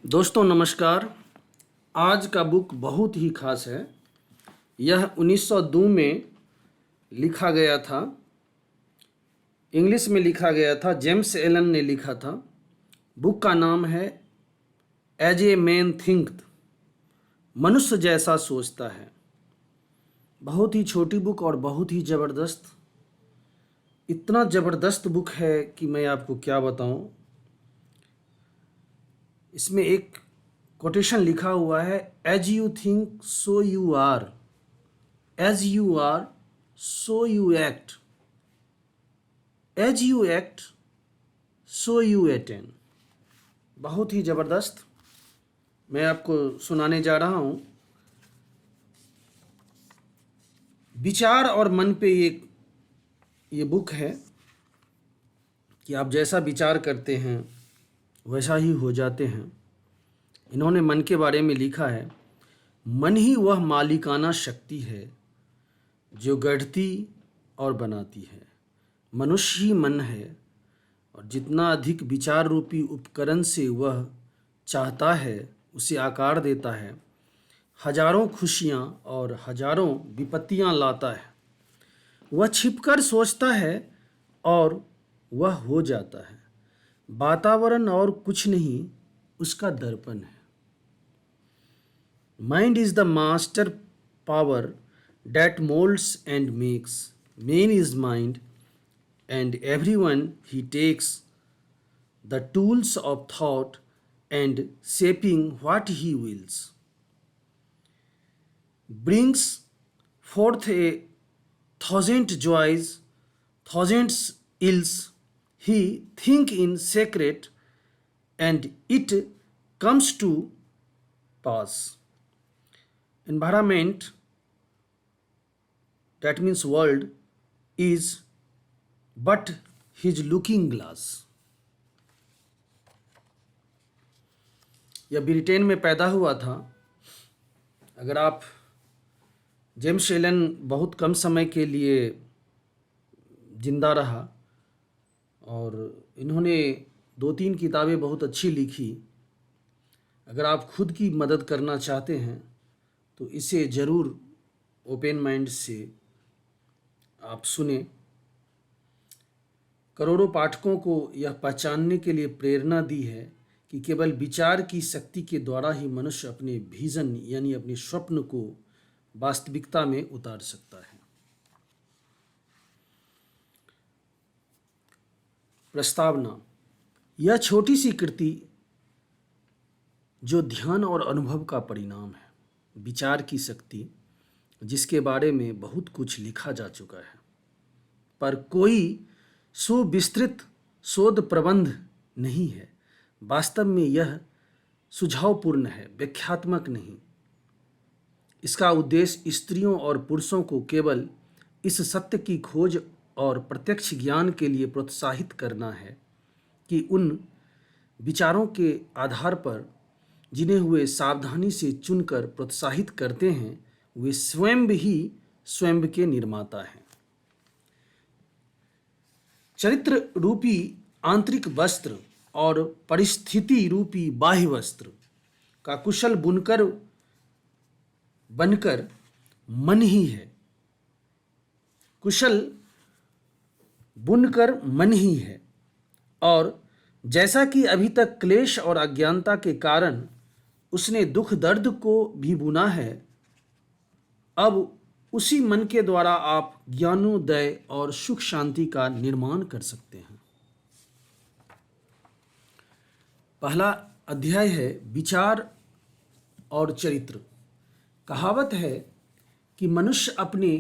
दोस्तों नमस्कार। आज का बुक बहुत ही खास है। यह 1902 में लिखा गया था, इंग्लिश में लिखा गया था, जेम्स एलन ने लिखा था। बुक का नाम है एज ए मैन थिंक, मनुष्य जैसा सोचता है। बहुत ही छोटी बुक और बहुत ही ज़बरदस्त। इतना ज़बरदस्त बुक है कि मैं आपको क्या बताऊं। इसमें एक कोटेशन लिखा हुआ है, as you think so you are, as you are so you act, as you act so you attain. बहुत ही ज़बरदस्त मैं आपको सुनाने जा रहा हूँ। विचार और मन पे ये बुक है कि आप जैसा विचार करते हैं वैसा ही हो जाते हैं। इन्होंने मन के बारे में लिखा है, मन ही वह मालिकाना शक्ति है जो गढ़ती और बनाती है। मनुष्य ही मन है और जितना अधिक विचार रूपी उपकरण से वह चाहता है उसे आकार देता है। हजारों खुशियाँ और हजारों विपत्तियाँ लाता है। वह छिपकर सोचता है और वह हो जाता है। वातावरण और कुछ नहीं, उसका दर्पण है। Mind is the master power that molds and makes. Man is mind, and everyone he takes the tools of thought and shaping what he wills. Brings forth a thousand joys, thousands ills. He think in secret, and it comes to pass. Environment, that means world, is but his looking glass. यह Britain में पैदा हुआ था। अगर आप James Allen बहुत कम समय के लिए जिंदा रहा और इन्होंने 2-3 किताबें बहुत अच्छी लिखी। अगर आप खुद की मदद करना चाहते हैं तो इसे ज़रूर ओपन माइंड से आप सुने। करोड़ों पाठकों को यह पहचानने के लिए प्रेरणा दी है कि केवल विचार की शक्ति के द्वारा ही मनुष्य अपने विजन यानी अपने स्वप्न को वास्तविकता में उतार सकता है। प्रस्तावना, यह छोटी सी कृति जो ध्यान और अनुभव का परिणाम है, विचार की शक्ति जिसके बारे में बहुत कुछ लिखा जा चुका है, पर कोई सुविस्तृत शोध प्रबंध नहीं है। वास्तव में यह सुझावपूर्ण है, व्याख्यात्मक नहीं। इसका उद्देश्य स्त्रियों और पुरुषों को केवल इस सत्य की खोज और प्रत्यक्ष ज्ञान के लिए प्रोत्साहित करना है कि उन विचारों के आधार पर जिन्हें वे सावधानी से चुनकर प्रोत्साहित करते हैं, वे स्वयं ही स्वयं के निर्माता हैं। चरित्र रूपी आंतरिक वस्त्र और परिस्थिति रूपी बाह्य वस्त्र का कुशल बुनकर बनकर मन ही है। कुशल बुनकर मन ही है। और जैसा कि अभी तक क्लेश और अज्ञानता के कारण उसने दुख दर्द को भी बुना है, अब उसी मन के द्वारा आप ज्ञानोदय और सुख शांति का निर्माण कर सकते हैं। पहला अध्याय है विचार और चरित्र। कहावत है कि मनुष्य अपने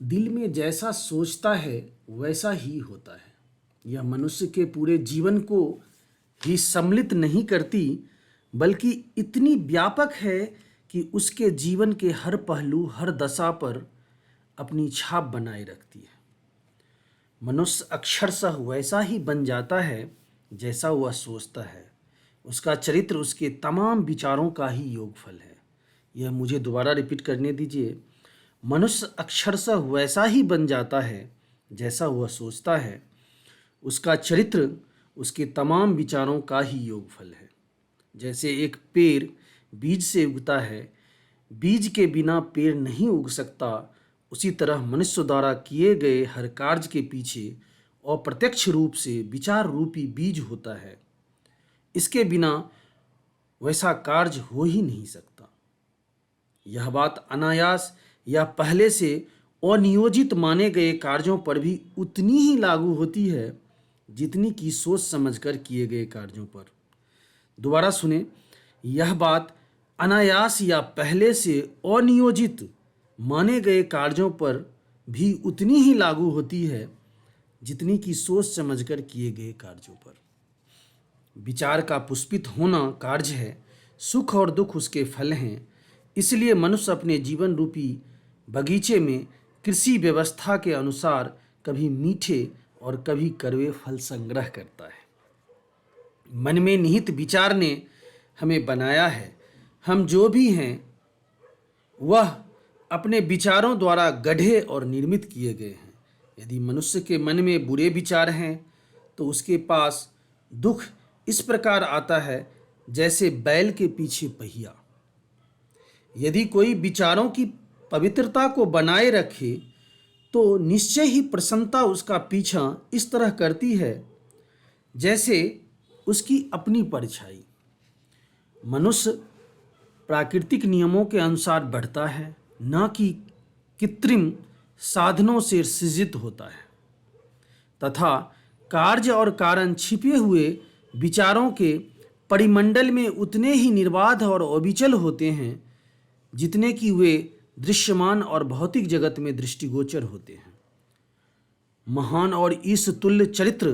दिल में जैसा सोचता है वैसा ही होता है। यह मनुष्य के पूरे जीवन को ही सम्मिलित नहीं करती, बल्कि इतनी व्यापक है कि उसके जीवन के हर पहलू, हर दशा पर अपनी छाप बनाए रखती है। मनुष्य अक्षरशः वैसा ही बन जाता है जैसा वह सोचता है। उसका चरित्र उसके तमाम विचारों का ही योगफल है। यह मुझे दोबारा रिपीट करने दीजिए। मनुष्य अक्षरशः वैसा ही बन जाता है जैसा वह सोचता है। उसका चरित्र उसके तमाम विचारों का ही योगफल है। जैसे एक पेड़ बीज से उगता है, बीज के बिना पेड़ नहीं उग सकता, उसी तरह मनुष्य द्वारा किए गए हर कार्य के पीछे अप्रत्यक्ष रूप से विचार रूपी बीज होता है। इसके बिना वैसा कार्य हो ही नहीं सकता। यह बात अनायास या पहले से अनियोजित माने गए कार्यों पर भी उतनी ही लागू होती है जितनी कि सोच समझकर किए गए कार्यों पर। दोबारा सुने, यह बात अनायास या पहले से अनियोजित माने गए कार्यों पर भी उतनी ही लागू होती है जितनी कि सोच समझकर किए गए कार्यों पर। विचार का पुष्पित होना कार्य है, सुख और दुख उसके फल हैं। इसलिए मनुष्य अपने जीवन रूपी बगीचे में कृषि व्यवस्था के अनुसार कभी मीठे और कभी कड़वे फल संग्रह करता है। मन में निहित विचार ने हमें बनाया है। हम जो भी हैं वह अपने विचारों द्वारा गढ़े और निर्मित किए गए हैं। यदि मनुष्य के मन में बुरे विचार हैं तो उसके पास दुख इस प्रकार आता है जैसे बैल के पीछे पहिया। यदि कोई विचारों की पवित्रता को बनाए रखे तो निश्चय ही प्रसन्नता उसका पीछा इस तरह करती है जैसे उसकी अपनी परछाई। मनुष्य प्राकृतिक नियमों के अनुसार बढ़ता है, न कि कृत्रिम साधनों से सृजित होता है, तथा कार्य और कारण छिपे हुए विचारों के परिमंडल में उतने ही निर्बाध और अविचल होते हैं जितने कि वे दृश्यमान और भौतिक जगत में दृष्टिगोचर होते हैं। महान और ईश तुल्य चरित्र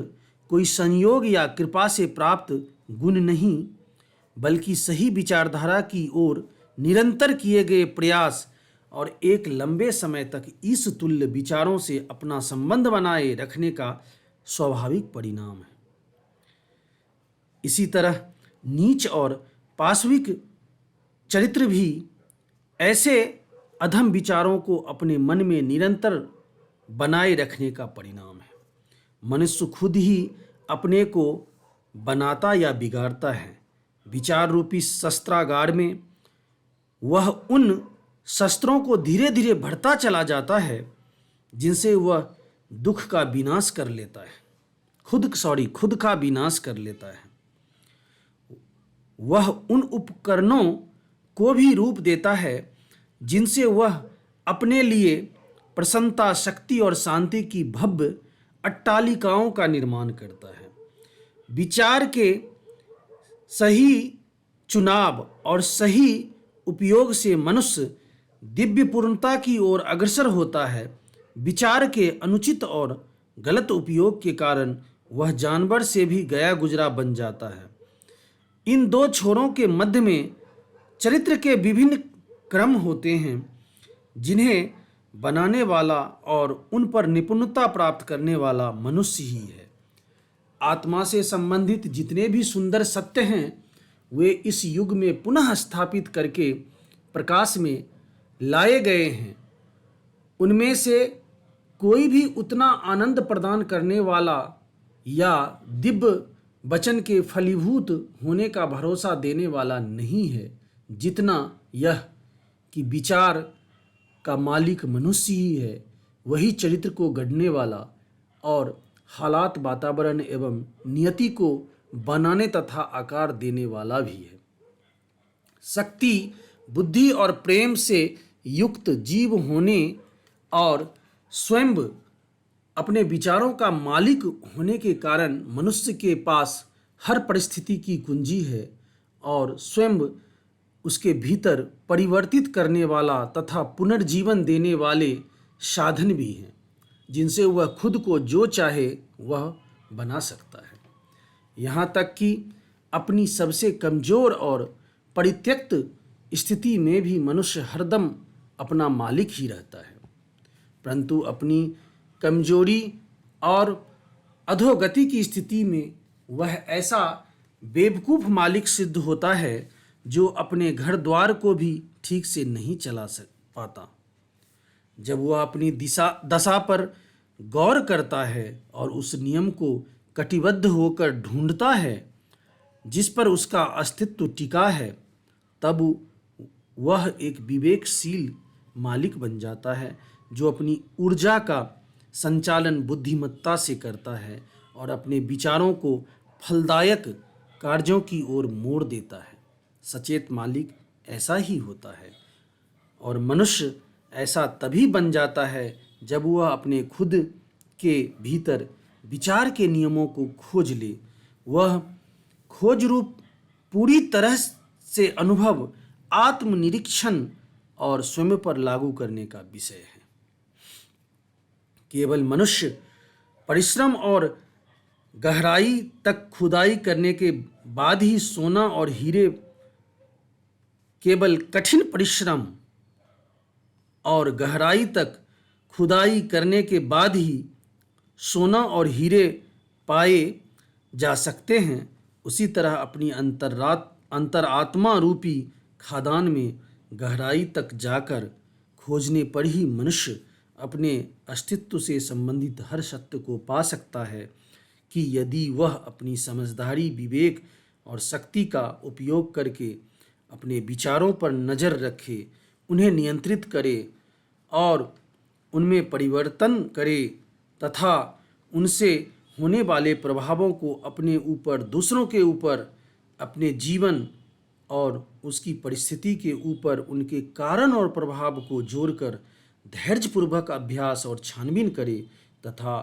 कोई संयोग या कृपा से प्राप्त गुण नहीं, बल्कि सही विचारधारा की ओर निरंतर किए गए प्रयास और एक लंबे समय तक ईश तुल्य विचारों से अपना संबंध बनाए रखने का स्वाभाविक परिणाम है। इसी तरह नीच और पाशविक चरित्र भी ऐसे अधम विचारों को अपने मन में निरंतर बनाए रखने का परिणाम है। मनुष्य खुद ही अपने को बनाता या बिगाड़ता है। विचार रूपी शस्त्रागार में वह उन शस्त्रों को धीरे धीरे बढ़ता चला जाता है जिनसे वह दुख का विनाश कर लेता है, खुद का विनाश कर लेता है। वह उन उपकरणों को भी रूप देता है जिनसे वह अपने लिए प्रसन्नता, शक्ति और शांति की भव्य अट्टालिकाओं का निर्माण करता है। विचार के सही चुनाव और सही उपयोग से मनुष्य दिव्य पूर्णता की ओर अग्रसर होता है। विचार के अनुचित और गलत उपयोग के कारण वह जानवर से भी गया गुजरा बन जाता है। इन दो छोरों के मध्य में चरित्र के विभिन्न क्रम होते हैं जिन्हें बनाने वाला और उन पर निपुणता प्राप्त करने वाला मनुष्य ही है। आत्मा से संबंधित जितने भी सुंदर सत्य हैं वे इस युग में पुनः स्थापित करके प्रकाश में लाए गए हैं। उनमें से कोई भी उतना आनंद प्रदान करने वाला या दिव्य वचन के फलीभूत होने का भरोसा देने वाला नहीं है जितना यह कि विचार का मालिक मनुष्य ही है। वही चरित्र को गढ़ने वाला और हालात, वातावरण एवं नियति को बनाने तथा आकार देने वाला भी है। शक्ति, बुद्धि और प्रेम से युक्त जीव होने और स्वयं अपने विचारों का मालिक होने के कारण मनुष्य के पास हर परिस्थिति की कुंजी है और स्वयं उसके भीतर परिवर्तित करने वाला तथा पुनर्जीवन देने वाले साधन भी हैं जिनसे वह खुद को जो चाहे वह बना सकता है। यहाँ तक कि अपनी सबसे कमज़ोर और परित्यक्त स्थिति में भी मनुष्य हरदम अपना मालिक ही रहता है, परंतु अपनी कमजोरी और अधोगति की स्थिति में वह ऐसा बेवकूफ़ मालिक सिद्ध होता है जो अपने घर द्वार को भी ठीक से नहीं चला पाता। जब वह अपनी दशा पर गौर करता है और उस नियम को कटिबद्ध होकर ढूंढता है जिस पर उसका अस्तित्व टिका है, तब वह एक विवेकशील मालिक बन जाता है जो अपनी ऊर्जा का संचालन बुद्धिमत्ता से करता है और अपने विचारों को फलदायक कार्यों की ओर मोड़ देता है। सचेत मालिक ऐसा ही होता है और मनुष्य ऐसा तभी बन जाता है जब वह अपने खुद के भीतर विचार के नियमों को खोज ले। वह खोज रूप पूरी तरह से अनुभव, आत्मनिरीक्षण और स्वयं पर लागू करने का विषय है। केवल मनुष्य परिश्रम और गहराई तक खुदाई करने के बाद ही सोना और हीरे, केवल कठिन परिश्रम और गहराई तक खुदाई करने के बाद ही सोना और हीरे पाए जा सकते हैं, उसी तरह अपनी अंतरात्मा रूपी खादान में गहराई तक जाकर खोजने पर ही मनुष्य अपने अस्तित्व से संबंधित हर सत्य को पा सकता है कि यदि वह अपनी समझदारी, विवेक और शक्ति का उपयोग करके अपने विचारों पर नज़र रखे, उन्हें नियंत्रित करे और उनमें परिवर्तन करे तथा उनसे होने वाले प्रभावों को अपने ऊपर, दूसरों के ऊपर, अपने जीवन और उसकी परिस्थिति के ऊपर उनके कारण और प्रभाव को जोड़कर धैर्यपूर्वक अभ्यास और छानबीन करे तथा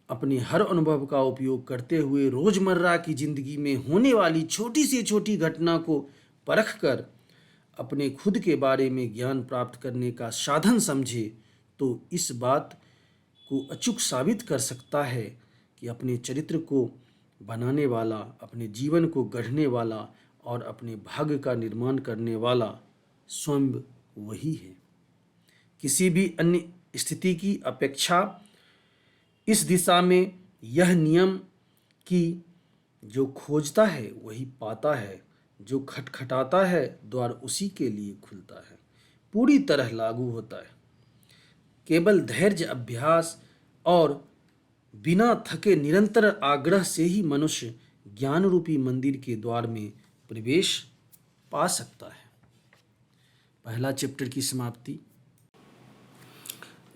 अपने हर अनुभव का उपयोग करते हुए रोज़मर्रा की ज़िंदगी में होने वाली छोटी से छोटी घटना को परख कर अपने खुद के बारे में ज्ञान प्राप्त करने का साधन समझे, तो इस बात को अचूक साबित कर सकता है कि अपने चरित्र को बनाने वाला, अपने जीवन को गढ़ने वाला और अपने भाग्य का निर्माण करने वाला स्वयं वही है। किसी भी अन्य स्थिति की अपेक्षा इस दिशा में यह नियम कि जो खोजता है वही पाता है, जो खटखटाता है द्वार उसी के लिए खुलता है, पूरी तरह लागू होता है। केवल धैर्य, अभ्यास और बिना थके निरंतर आग्रह से ही मनुष्य ज्ञान रूपी मंदिर के द्वार में प्रवेश पा सकता है। पहला चैप्टर की समाप्ति।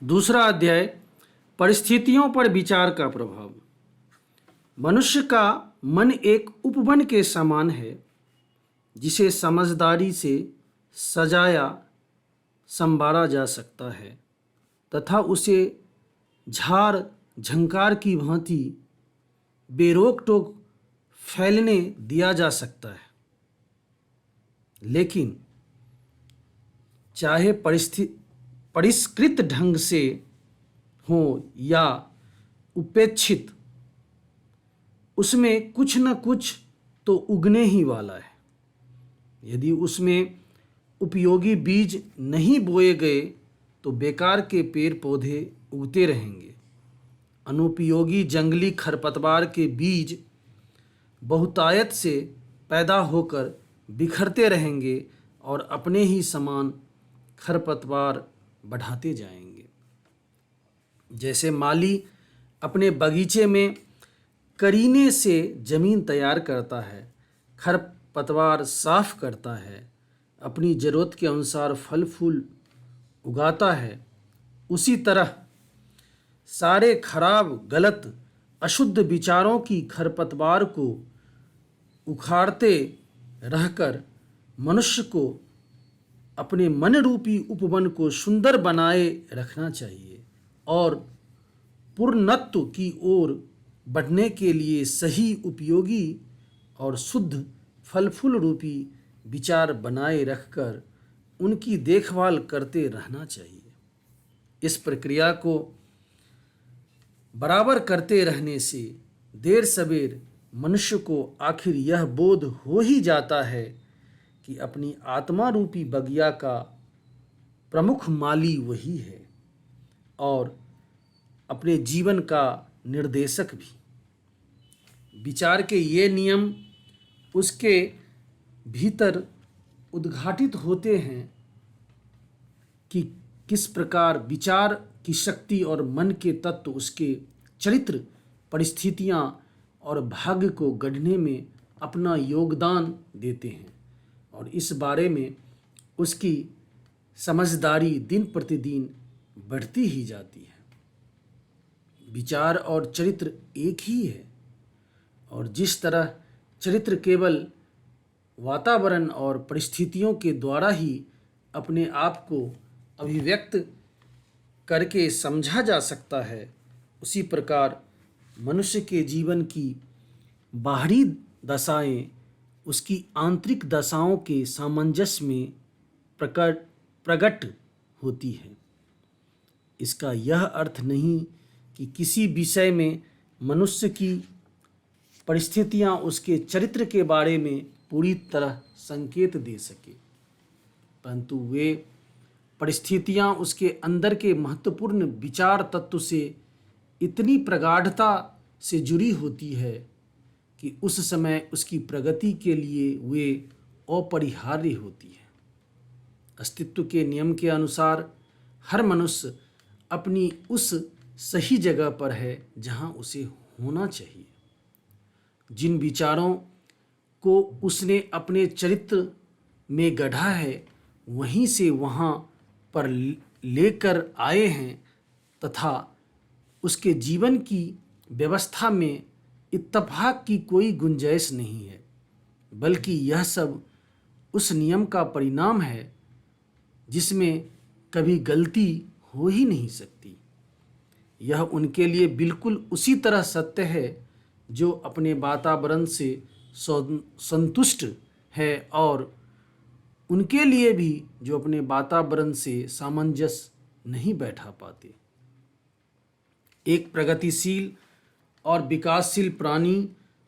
दूसरा अध्याय, परिस्थितियों पर विचार का प्रभाव। मनुष्य का मन एक उपवन के समान है जिसे समझदारी से सजाया संवारा जा सकता है तथा उसे झाड़ झंकार की भांति बेरोक टोक फैलने दिया जा सकता है। लेकिन चाहे परिष्कृत ढंग से हो या उपेक्षित, उसमें कुछ न कुछ तो उगने ही वाला है। यदि उसमें उपयोगी बीज नहीं बोए गए तो बेकार के पेड़ पौधे उगते रहेंगे। अनुपयोगी जंगली खरपतवार के बीज बहुतायत से पैदा होकर बिखरते रहेंगे और अपने ही समान खरपतवार बढ़ाते जाएंगे। जैसे माली अपने बगीचे में करीने से जमीन तैयार करता है, खरपतवार साफ करता है, अपनी ज़रूरत के अनुसार फल फूल उगाता है, उसी तरह सारे खराब, गलत, अशुद्ध विचारों की खरपतवार को उखाड़ते रहकर मनुष्य को अपने मन रूपी उपवन को सुंदर बनाए रखना चाहिए और पूर्णत्व की ओर बढ़ने के लिए सही, उपयोगी और शुद्ध फल फूल रूपी विचार बनाए रखकर उनकी देखभाल करते रहना चाहिए। इस प्रक्रिया को बराबर करते रहने से देर सवेर मनुष्य को आखिर यह बोध हो ही जाता है कि अपनी आत्मा रूपी बगिया का प्रमुख माली वही है और अपने जीवन का निर्देशक भी। विचार के ये नियम उसके भीतर उद्घाटित होते हैं कि किस प्रकार विचार की शक्ति और मन के तत्व उसके चरित्र, परिस्थितियाँ और भाग्य को गढ़ने में अपना योगदान देते हैं और इस बारे में उसकी समझदारी दिन प्रतिदिन बढ़ती ही जाती है। विचार और चरित्र एक ही है और जिस तरह चरित्र केवल वातावरण और परिस्थितियों के द्वारा ही अपने आप को अभिव्यक्त करके समझा जा सकता है, उसी प्रकार मनुष्य के जीवन की बाहरी दशाएं उसकी आंतरिक दशाओं के सामंजस्य में प्रकट होती है। इसका यह अर्थ नहीं कि किसी विषय में मनुष्य की परिस्थितियां उसके चरित्र के बारे में पूरी तरह संकेत दे सके, परंतु वे परिस्थितियां उसके अंदर के महत्वपूर्ण विचार तत्व से इतनी प्रगाढ़ता से जुड़ी होती है कि उस समय उसकी प्रगति के लिए वे अपरिहार्य होती है। अस्तित्व के नियम के अनुसार हर मनुष्य अपनी उस सही जगह पर है जहां उसे होना चाहिए। जिन विचारों को उसने अपने चरित्र में गढ़ा है वहीं से वहां पर लेकर आए हैं तथा उसके जीवन की व्यवस्था में इत्तेफाक की कोई गुंजाइश नहीं है, बल्कि यह सब उस नियम का परिणाम है जिसमें कभी गलती हो ही नहीं सकती। यह उनके लिए बिल्कुल उसी तरह सत्य है जो अपने वातावरण से संतुष्ट है और उनके लिए भी जो अपने वातावरण से सामंजस्य नहीं बैठा पाते। एक प्रगतिशील और विकासशील प्राणी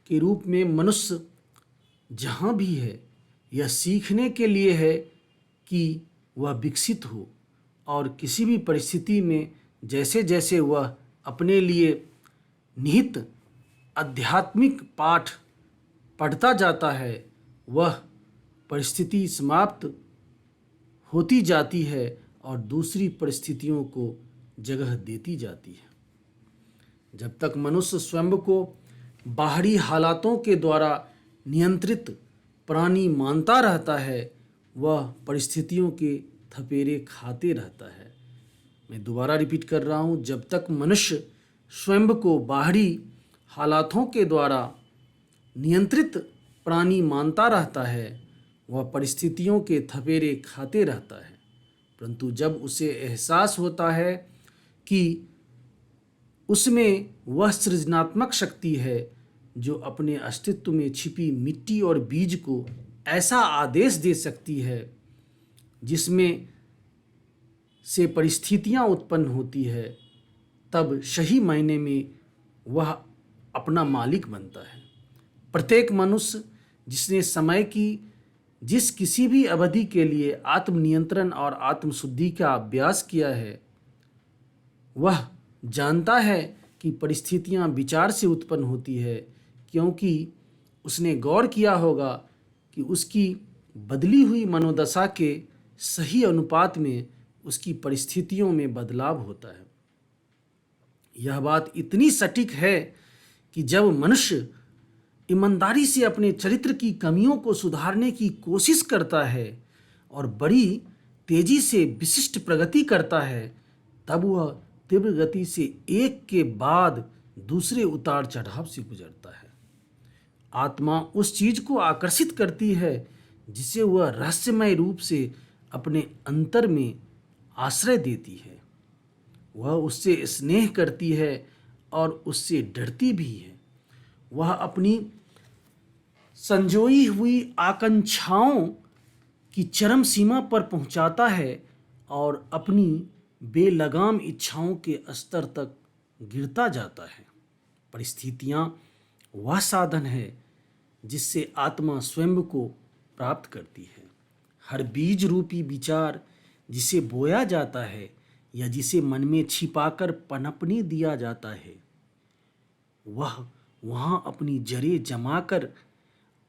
के रूप में मनुष्य जहाँ भी है यह सीखने के लिए है कि वह विकसित हो और किसी भी परिस्थिति में जैसे जैसे वह अपने लिए निहित आध्यात्मिक पाठ पढ़ता जाता है वह परिस्थिति समाप्त होती जाती है और दूसरी परिस्थितियों को जगह देती जाती है। जब तक मनुष्य स्वयं को बाहरी हालातों के द्वारा नियंत्रित प्राणी मानता रहता है वह परिस्थितियों के थपेरे खाते रहता है। मैं दोबारा रिपीट कर रहा हूँ, जब तक मनुष्य स्वयं को बाहरी हालातों के द्वारा नियंत्रित प्राणी मानता रहता है वह परिस्थितियों के थपेरे खाते रहता है, परंतु जब उसे एहसास होता है कि उसमें वह सृजनात्मक शक्ति है जो अपने अस्तित्व में छिपी मिट्टी और बीज को ऐसा आदेश दे सकती है जिसमें से परिस्थितियां उत्पन्न होती है, तब सही मायने में वह अपना मालिक बनता है। प्रत्येक मनुष्य जिसने समय की जिस किसी भी अवधि के लिए आत्मनियंत्रण और आत्मशुद्धि का अभ्यास किया है वह जानता है कि परिस्थितियां विचार से उत्पन्न होती है, क्योंकि उसने गौर किया होगा कि उसकी बदली हुई मनोदशा के सही अनुपात में उसकी परिस्थितियों में बदलाव होता है। यह बात इतनी सटीक है कि जब मनुष्य ईमानदारी से अपने चरित्र की कमियों को सुधारने की कोशिश करता है और बड़ी तेजी से विशिष्ट प्रगति करता है, तब वह तीव्र गति से एक के बाद दूसरे उतार चढ़ाव से गुजरता है। आत्मा उस चीज को आकर्षित करती है जिसे वह रहस्यमय रूप से अपने अंतर में आश्रय देती है। वह उससे स्नेह करती है और उससे डरती भी है। वह अपनी संजोई हुई आकांक्षाओं की चरम सीमा पर पहुंचाता है और अपनी बेलगाम इच्छाओं के स्तर तक गिरता जाता है। परिस्थितियां वह साधन है जिससे आत्मा स्वयं को प्राप्त करती है। हर बीज रूपी विचार जिसे बोया जाता है या जिसे मन में छिपाकर पनपने दिया जाता है वह वहाँ अपनी जड़ें जमाकर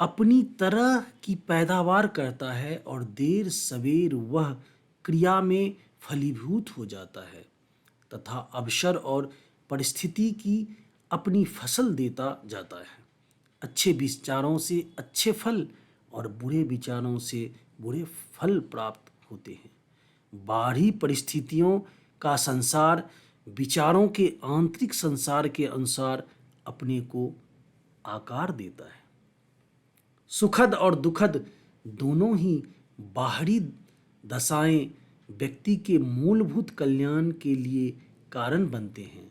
अपनी तरह की पैदावार करता है और देर सवेर वह क्रिया में फलीभूत हो जाता है तथा अवसर और परिस्थिति की अपनी फसल देता जाता है। अच्छे विचारों से अच्छे फल और बुरे विचारों से बुरे फल प्राप्त होते हैं। बाहरी परिस्थितियों का संसार विचारों के आंतरिक संसार के अनुसार अपने को आकार देता है। सुखद और दुखद दोनों ही बाहरी दशाएं व्यक्ति के मूलभूत कल्याण के लिए कारण बनते हैं।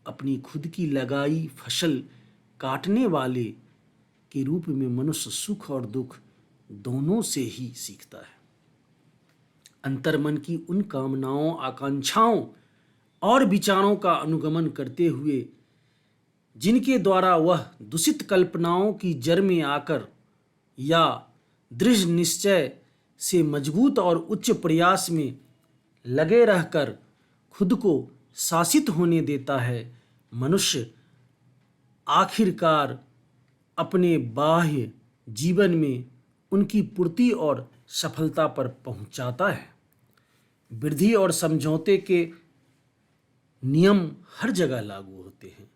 अपनी खुद की लगाई फसल काटने वाले के रूप में मनुष्य सुख और दुख दोनों से ही सीखता है। अंतर्मन की उन कामनाओं, आकांक्षाओं और विचारों का अनुगमन करते हुए जिनके द्वारा वह दूषित कल्पनाओं की जड़ में आकर या दृढ़ निश्चय से मजबूत और उच्च प्रयास में लगे रहकर खुद को शासित होने देता है, मनुष्य आखिरकार अपने बाह्य जीवन में उनकी पूर्ति और सफलता पर पहुंचाता है। वृद्धि और समझौते के नियम हर जगह लागू होते हैं।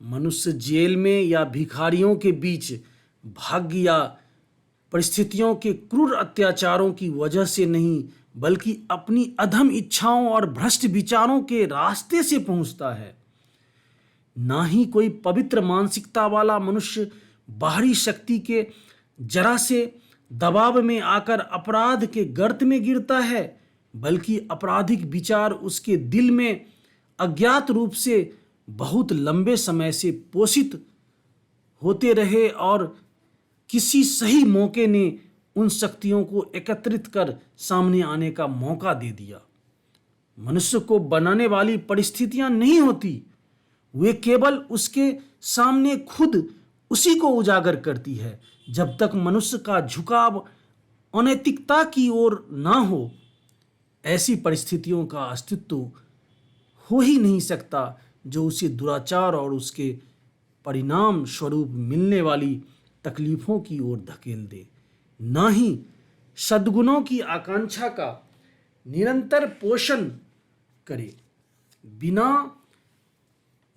मनुष्य जेल में या भिखारियों के बीच भाग्य या परिस्थितियों के क्रूर अत्याचारों की वजह से नहीं, बल्कि अपनी अधम इच्छाओं और भ्रष्ट विचारों के रास्ते से पहुंचता है। ना ही कोई पवित्र मानसिकता वाला मनुष्य बाहरी शक्ति के जरा से दबाव में आकर अपराध के गर्त में गिरता है, बल्कि आपराधिक विचार उसके दिल में अज्ञात रूप से बहुत लंबे समय से पोषित होते रहे और किसी सही मौके ने उन शक्तियों को एकत्रित कर सामने आने का मौका दे दिया। मनुष्य को बनाने वाली परिस्थितियां नहीं होती, वे केवल उसके सामने खुद उसी को उजागर करती है। जब तक मनुष्य का झुकाव अनैतिकता की ओर ना हो, ऐसी परिस्थितियों का अस्तित्व हो ही नहीं सकता जो उसे दुराचार और उसके परिणाम स्वरूप मिलने वाली तकलीफों की ओर धकेल दे। ना ही सद्गुणों की आकांक्षा का निरंतर पोषण करे। बिना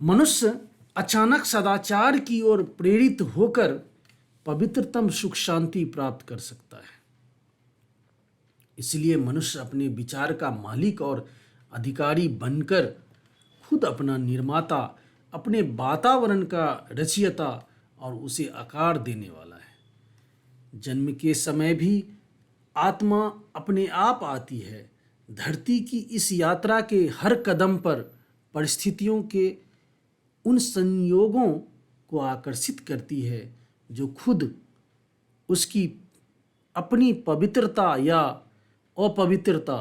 मनुष्य अचानक सदाचार की ओर प्रेरित होकर पवित्रतम सुख शांति प्राप्त कर सकता है। इसलिए मनुष्य अपने विचार का मालिक और अधिकारी बनकर खुद अपना निर्माता, अपने वातावरण का रचयिता और उसे आकार देने वाला है। जन्म के समय भी आत्मा अपने आप आती है। धरती की इस यात्रा के हर कदम पर परिस्थितियों के उन संयोगों को आकर्षित करती है जो खुद उसकी अपनी पवित्रता या अपवित्रता,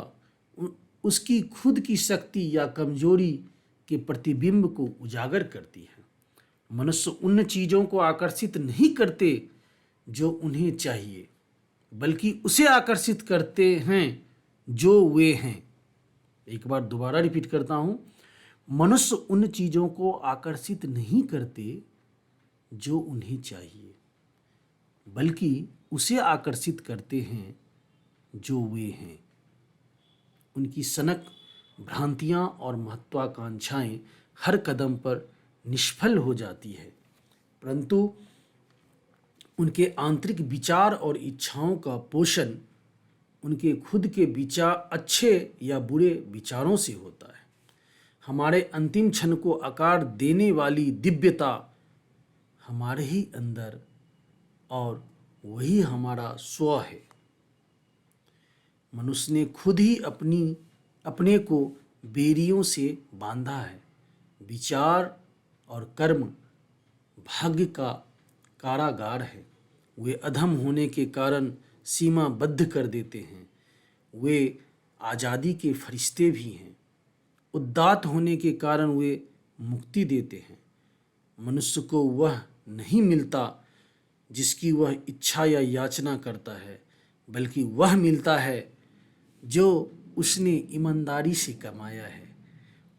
उसकी खुद की शक्ति या कमजोरी के प्रतिबिंब को उजागर करती है। मनुष्य उन चीज़ों को आकर्षित नहीं करते जो उन्हें चाहिए, बल्कि उसे आकर्षित करते हैं जो वे हैं। एक बार दोबारा रिपीट करता हूँ, मनुष्य उन चीज़ों को आकर्षित नहीं करते जो उन्हें चाहिए, बल्कि उसे आकर्षित करते हैं जो वे हैं। उनकी सनक भ्रांतियाँ और महत्वाकांक्षाएं हर कदम पर निष्फल हो जाती है, परंतु उनके आंतरिक विचार और इच्छाओं का पोषण उनके खुद के विचार अच्छे या बुरे विचारों से होता है। हमारे अंतिम क्षण को आकार देने वाली दिव्यता हमारे ही अंदर और वही हमारा स्व है। मनुष्य ने खुद ही अपने को बेड़ियों से बांधा है। विचार और कर्म भाग्य का कारागार है। वे अधम होने के कारण सीमाबद्ध कर देते हैं। वे आज़ादी के फरिश्ते भी हैं। उदात्त होने के कारण वे मुक्ति देते हैं। मनुष्य को वह नहीं मिलता जिसकी वह इच्छा या याचना करता है, बल्कि वह मिलता है जो उसने ईमानदारी से कमाया है।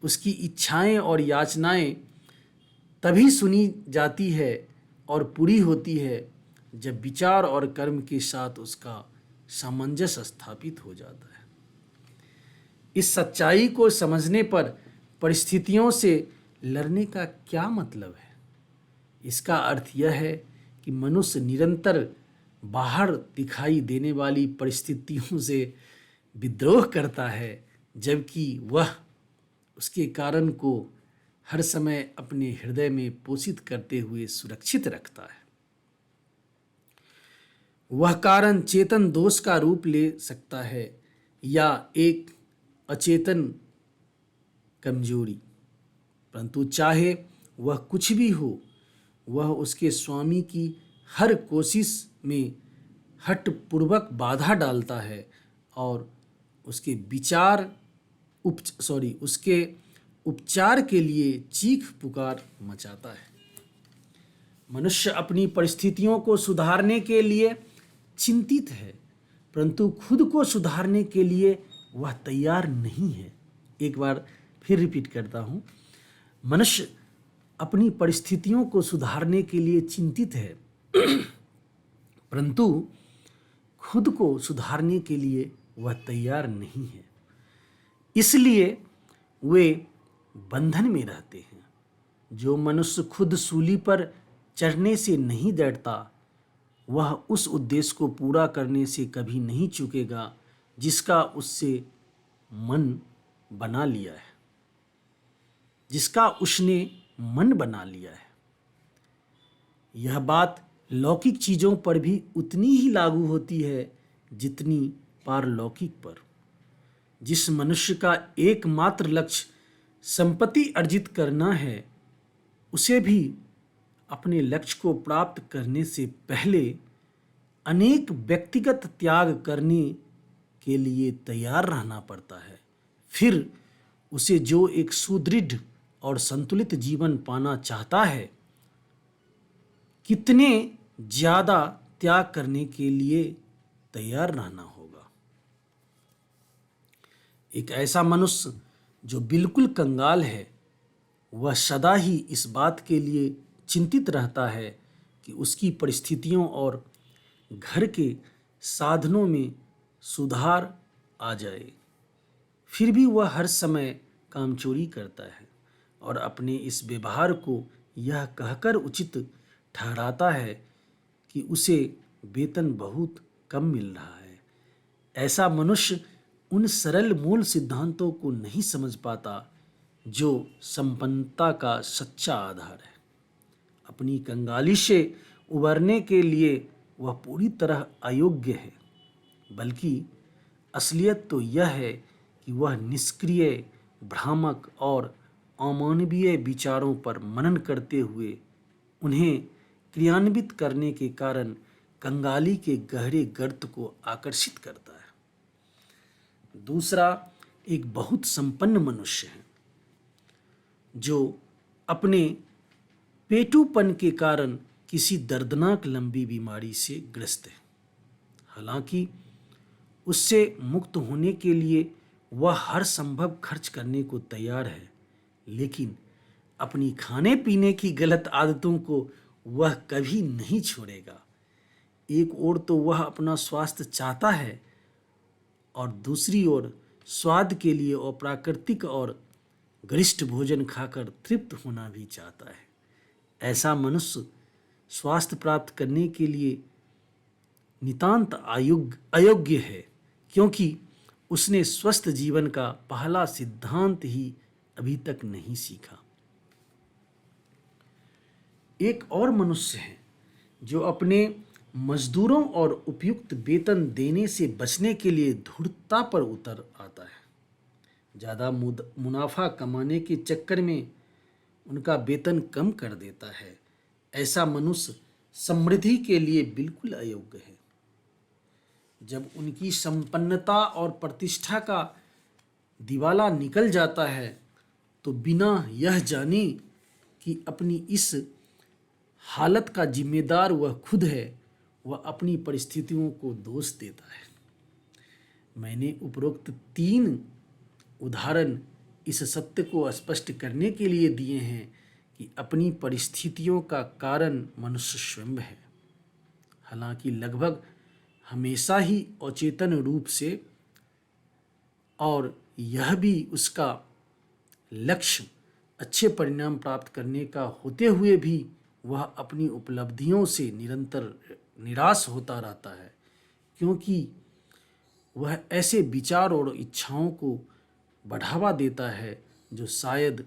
उसकी इच्छाएं और याचनाएं तभी सुनी जाती है और पूरी होती है जब विचार और कर्म के साथ उसका सामंजस्य स्थापित हो जाता है। इस सच्चाई को समझने पर परिस्थितियों से लड़ने का क्या मतलब है? इसका अर्थ यह है कि मनुष्य निरंतर बाहर दिखाई देने वाली परिस्थितियों से विद्रोह करता है, जबकि वह उसके कारण को हर समय अपने हृदय में पोषित करते हुए सुरक्षित रखता है। वह कारण चेतन दोष का रूप ले सकता है या एक अचेतन कमजोरी, परंतु चाहे वह कुछ भी हो, वह उसके स्वामी की हर कोशिश में हठपूर्वक बाधा डालता है और उसके उसके उपचार के लिए चीख पुकार मचाता है। मनुष्य अपनी परिस्थितियों को सुधारने के लिए चिंतित है, परंतु खुद को सुधारने के लिए वह तैयार नहीं है। एक बार फिर रिपीट करता हूँ, मनुष्य अपनी परिस्थितियों को सुधारने के लिए चिंतित है, परंतु खुद को सुधारने के लिए वह तैयार नहीं है। इसलिए वे बंधन में रहते हैं। जो मनुष्य खुद सूली पर चढ़ने से नहीं डरता, वह उस उद्देश्य को पूरा करने से कभी नहीं चूकेगा जिसका उससे मन बना लिया है, जिसका उसने मन बना लिया है। यह बात लौकिक चीज़ों पर भी उतनी ही लागू होती है जितनी पारलौकिक पर। जिस मनुष्य का एकमात्र लक्ष्य संपत्ति अर्जित करना है, उसे भी अपने लक्ष्य को प्राप्त करने से पहले अनेक व्यक्तिगत त्याग करने के लिए तैयार रहना पड़ता है। फिर उसे जो एक सुदृढ़ और संतुलित जीवन पाना चाहता है, कितने ज़्यादा त्याग करने के लिए तैयार रहना होगा। एक ऐसा मनुष्य जो बिल्कुल कंगाल है, वह सदा ही इस बात के लिए चिंतित रहता है कि उसकी परिस्थितियों और घर के साधनों में सुधार आ जाए। फिर भी वह हर समय कामचोरी करता है और अपने इस व्यवहार को यह कहकर उचित ठहराता है कि उसे वेतन बहुत कम मिल रहा है। ऐसा मनुष्य उन सरल मूल सिद्धांतों को नहीं समझ पाता जो संपन्नता का सच्चा आधार है। अपनी कंगाली से उबरने के लिए वह पूरी तरह अयोग्य है, बल्कि असलियत तो यह है कि वह निष्क्रिय, भ्रामक और अमानवीय विचारों पर मनन करते हुए उन्हें क्रियान्वित करने के कारण कंगाली के गहरे गर्त को आकर्षित करता है। दूसरा एक बहुत संपन्न मनुष्य है जो अपने पेटूपन के कारण किसी दर्दनाक लंबी बीमारी से ग्रस्त है। हालांकि उससे मुक्त होने के लिए वह हर संभव खर्च करने को तैयार है, लेकिन अपनी खाने पीने की गलत आदतों को वह कभी नहीं छोड़ेगा। एक ओर तो वह अपना स्वास्थ्य चाहता है और दूसरी ओर स्वाद के लिए अप्राकृतिक और गरिष्ठ भोजन खाकर तृप्त होना भी चाहता है। ऐसा मनुष्य स्वास्थ्य प्राप्त करने के लिए नितांत अयोग्य है, क्योंकि उसने स्वस्थ जीवन का पहला सिद्धांत ही अभी तक नहीं सीखा। एक और मनुष्य है जो अपने मजदूरों और उपयुक्त वेतन देने से बचने के लिए धूर्तता पर उतर आता है। ज़्यादा मुनाफा कमाने के चक्कर में उनका वेतन कम कर देता है। ऐसा मनुष्य समृद्धि के लिए बिल्कुल अयोग्य है। जब उनकी संपन्नता और प्रतिष्ठा का दिवाला निकल जाता है तो बिना यह जाने कि अपनी इस हालत का जिम्मेदार वह खुद है, वह अपनी परिस्थितियों को दोष देता है। मैंने उपरोक्त 3 उदाहरण इस सत्य को स्पष्ट करने के लिए दिए हैं कि अपनी परिस्थितियों का कारण मनुष्य स्वयं है। हालांकि लगभग हमेशा ही अचेतन रूप से, और यह भी उसका लक्ष्य अच्छे परिणाम प्राप्त करने का होते हुए भी वह अपनी उपलब्धियों से निरंतर निराश होता रहता है, क्योंकि वह ऐसे विचार और इच्छाओं को बढ़ावा देता है जो शायद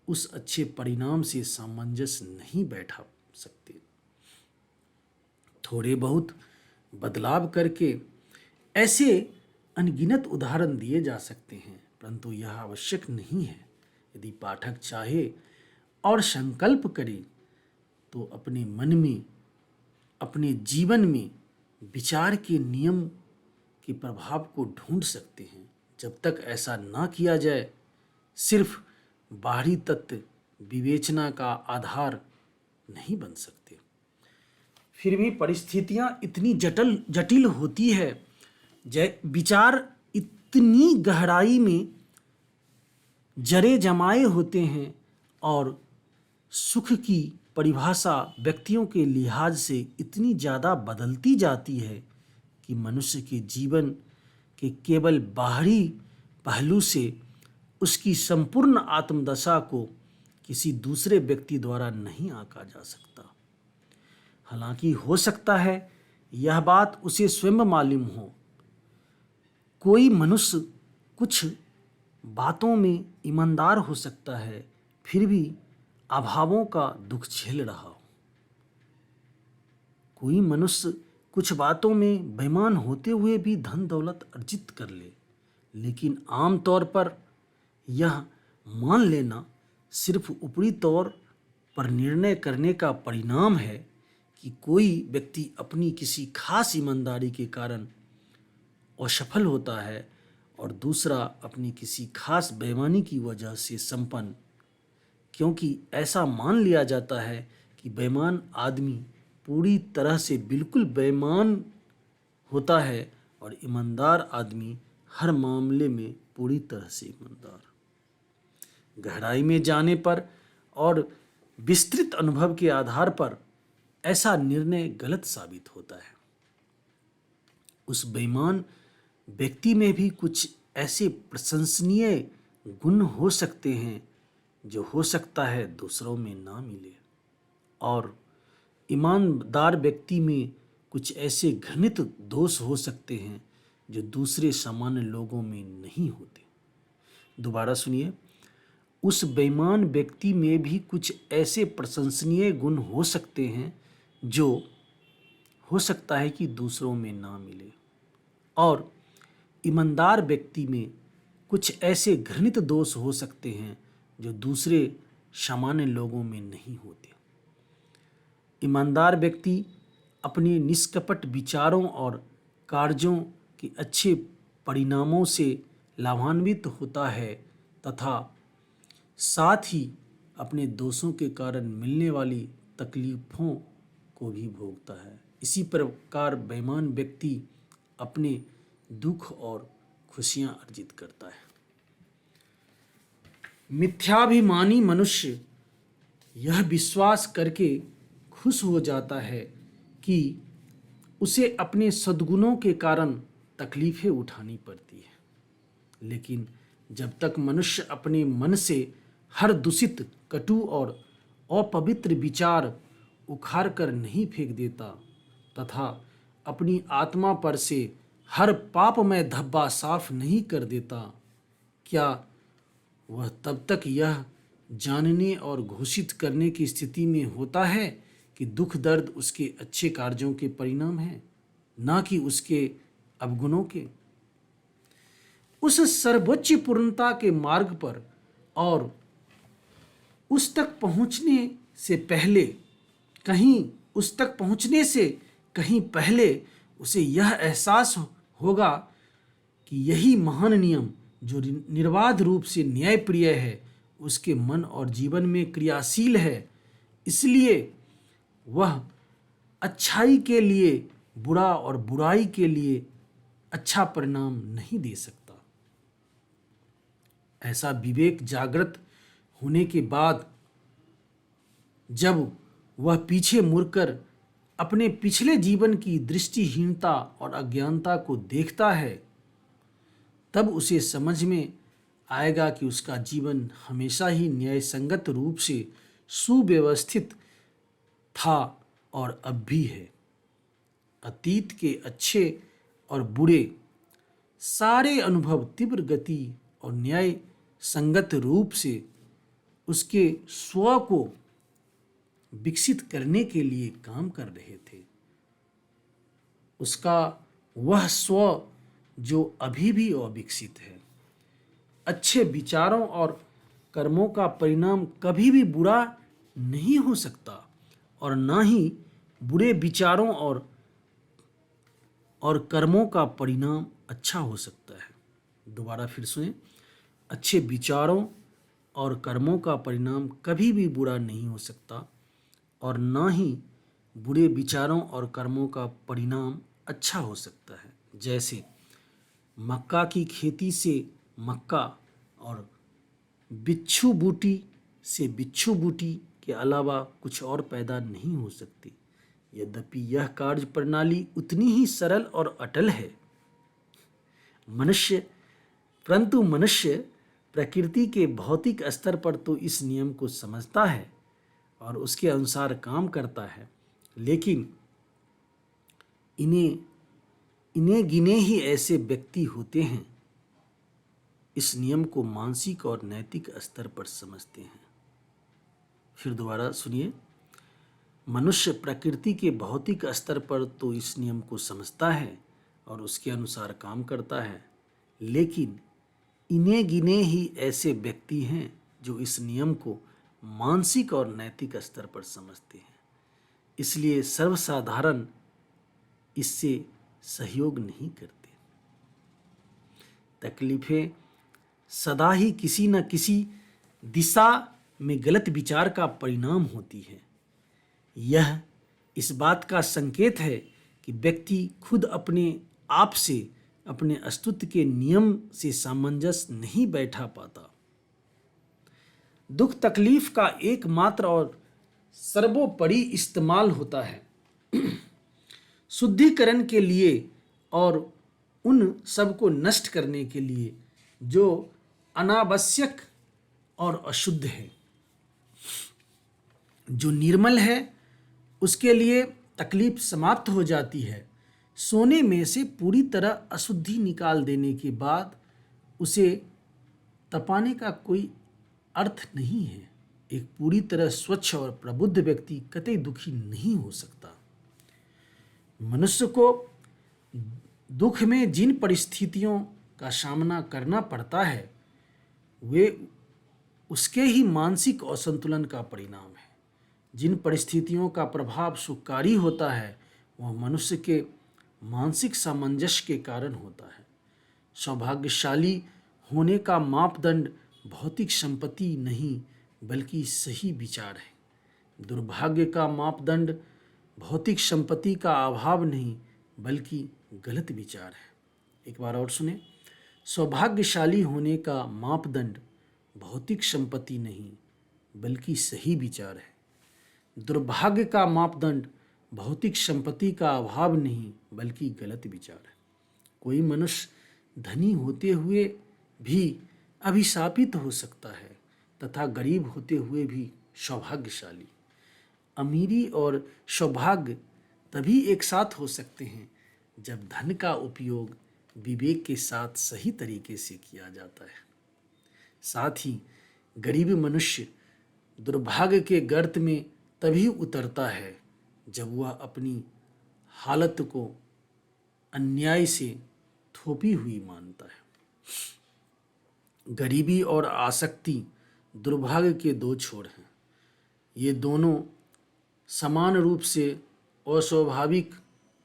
उस अच्छे परिणाम से सामंजस्य नहीं बैठा सकते। थोड़े बहुत बदलाव करके ऐसे अनगिनत उदाहरण दिए जा सकते हैं, परंतु यह आवश्यक नहीं है। यदि पाठक चाहे और संकल्प करे तो अपने मन में, अपने जीवन में विचार के नियम के प्रभाव को ढूंढ सकते हैं। जब तक ऐसा ना किया जाए, सिर्फ बाहरी तत्व विवेचना का आधार नहीं बन सकते। फिर भी परिस्थितियां इतनी जटिल होती है, विचार इतनी गहराई में जड़ें जमाए होते हैं और सुख की परिभाषा व्यक्तियों के लिहाज से इतनी ज़्यादा बदलती जाती है कि मनुष्य के जीवन के केवल बाहरी पहलू से उसकी संपूर्ण आत्मदशा को किसी दूसरे व्यक्ति द्वारा नहीं आंका जा सकता। हालांकि हो सकता है यह बात उसे स्वयं मालूम हो। कोई मनुष्य कुछ बातों में ईमानदार हो सकता है, फिर भी अभावों का दुख झेल रहा हो। कोई मनुष्य कुछ बातों में बेईमान होते हुए भी धन दौलत अर्जित कर ले, लेकिन आमतौर पर यह मान लेना सिर्फ ऊपरी तौर पर निर्णय करने का परिणाम है कि कोई व्यक्ति अपनी किसी खास ईमानदारी के कारण असफल होता है और दूसरा अपनी किसी खास बेईमानी की वजह से संपन्न, क्योंकि ऐसा मान लिया जाता है कि बेईमान आदमी पूरी तरह से बिल्कुल बेईमान होता है और ईमानदार आदमी हर मामले में पूरी तरह से ईमानदार। गहराई में जाने पर और विस्तृत अनुभव के आधार पर ऐसा निर्णय गलत साबित होता है। उस बेईमान व्यक्ति में भी कुछ ऐसे प्रशंसनीय गुण हो सकते हैं जो हो सकता है दूसरों में ना मिले, और ईमानदार व्यक्ति में कुछ ऐसे घृणित दोष हो सकते हैं जो दूसरे सामान्य लोगों में नहीं होते। दोबारा सुनिए, उस बेईमान व्यक्ति में भी कुछ ऐसे प्रशंसनीय गुण हो सकते हैं जो हो सकता है कि दूसरों में ना मिले, और ईमानदार व्यक्ति में कुछ ऐसे घृणित दोष हो सकते हैं जो दूसरे सामान्य लोगों में नहीं होते। ईमानदार व्यक्ति अपने निष्कपट विचारों और कार्यों के अच्छे परिणामों से लाभान्वित होता है तथा साथ ही अपने दोषों के कारण मिलने वाली तकलीफों को भी भोगता है। इसी प्रकार बेईमान व्यक्ति अपने दुख और खुशियां अर्जित करता है। मिथ्याभिमानी मनुष्य यह विश्वास करके खुश हो जाता है कि उसे अपने सद्गुणों के कारण तकलीफें उठानी पड़ती है, लेकिन जब तक मनुष्य अपने मन से हर दूषित, कटु और अपवित्र विचार उखाड़ कर नहीं फेंक देता तथा अपनी आत्मा पर से हर पापमय धब्बा साफ नहीं कर देता, क्या वह तब तक यह जानने और घोषित करने की स्थिति में होता है कि दुख दर्द उसके अच्छे कार्यों के परिणाम हैं, ना कि उसके अवगुणों के? उस सर्वोच्च पूर्णता के मार्ग पर और उस तक पहुंचने से कहीं पहले उसे यह एहसास होगा कि यही महान नियम जो निर्बाध रूप से न्यायप्रिय है उसके मन और जीवन में क्रियाशील है, इसलिए वह अच्छाई के लिए बुरा और बुराई के लिए अच्छा परिणाम नहीं दे सकता। ऐसा विवेक जागृत होने के बाद जब वह पीछे मुड़कर अपने पिछले जीवन की दृष्टिहीनता और अज्ञानता को देखता है, तब उसे समझ में आएगा कि उसका जीवन हमेशा ही न्यायसंगत रूप से सुव्यवस्थित था और अब भी है। अतीत के अच्छे और बुरे सारे अनुभव तीव्र गति और न्याय संगत रूप से उसके स्व को विकसित करने के लिए काम कर रहे थे। उसका वह स्व जो अभी भी अविकसित है। अच्छे विचारों और कर्मों का परिणाम कभी भी बुरा नहीं हो सकता और ना ही बुरे विचारों और कर्मों का परिणाम अच्छा हो सकता है। दोबारा फिर सुने, अच्छे विचारों और कर्मों का परिणाम कभी भी बुरा नहीं हो सकता और ना ही बुरे विचारों और कर्मों का परिणाम अच्छा हो सकता है। जैसे मक्का की खेती से मक्का और बिच्छू बूटी से बिच्छू बूटी के अलावा कुछ और पैदा नहीं हो सकती। यद्यपि यह कार्य प्रणाली उतनी ही सरल और अटल है, परंतु मनुष्य प्रकृति के भौतिक स्तर पर तो इस नियम को समझता है और उसके अनुसार काम करता है, लेकिन इन्हें गिने ही ऐसे व्यक्ति होते हैं इस नियम को मानसिक और नैतिक स्तर पर समझते हैं। फिर दोबारा सुनिए, मनुष्य प्रकृति के भौतिक स्तर पर तो इस नियम को समझता है और उसके अनुसार काम करता है, लेकिन इन्हें गिने ही ऐसे व्यक्ति हैं जो इस नियम को मानसिक और नैतिक स्तर पर समझते हैं, इसलिए सर्वसाधारण इससे सहयोग नहीं करते। तकलीफें सदा ही किसी न किसी दिशा में गलत विचार का परिणाम होती है। यह इस बात का संकेत है कि व्यक्ति खुद अपने आप से अपने अस्तित्व के नियम से सामंजस्य नहीं बैठा पाता। दुख तकलीफ का एकमात्र और सर्वोपरि इस्तेमाल होता है शुद्धिकरण के लिए और उन सब को नष्ट करने के लिए जो अनावश्यक और अशुद्ध है। जो निर्मल है उसके लिए तकलीफ समाप्त हो जाती है। सोने में से पूरी तरह अशुद्धि निकाल देने के बाद उसे तपाने का कोई अर्थ नहीं है। एक पूरी तरह स्वच्छ और प्रबुद्ध व्यक्ति कतई दुखी नहीं हो सकता। मनुष्य को दुख में जिन परिस्थितियों का सामना करना पड़ता है वे उसके ही मानसिक असंतुलन का परिणाम है। जिन परिस्थितियों का प्रभाव सुखकारी होता है वह मनुष्य के मानसिक सामंजस्य के कारण होता है। सौभाग्यशाली होने का मापदंड भौतिक संपत्ति नहीं बल्कि सही विचार है। दुर्भाग्य का मापदंड भौतिक संपत्ति का अभाव नहीं बल्कि गलत विचार है। एक बार और सुने, सौभाग्यशाली होने का मापदंड भौतिक संपत्ति नहीं बल्कि सही विचार है। दुर्भाग्य का मापदंड भौतिक संपत्ति का अभाव नहीं बल्कि गलत विचार है। कोई मनुष्य धनी होते हुए भी अभिशापित हो सकता है तथा गरीब होते हुए भी सौभाग्यशाली। अमीरी और सौभाग्य तभी एक साथ हो सकते हैं जब धन का उपयोग विवेक के साथ सही तरीके से किया जाता है। साथ ही गरीब मनुष्य दुर्भाग्य के गर्त में तभी उतरता है जब वह अपनी हालत को अन्याय से थोपी हुई मानता है। गरीबी और आसक्ति दुर्भाग्य के दो छोर हैं। ये दोनों समान रूप से अस्वाभाविक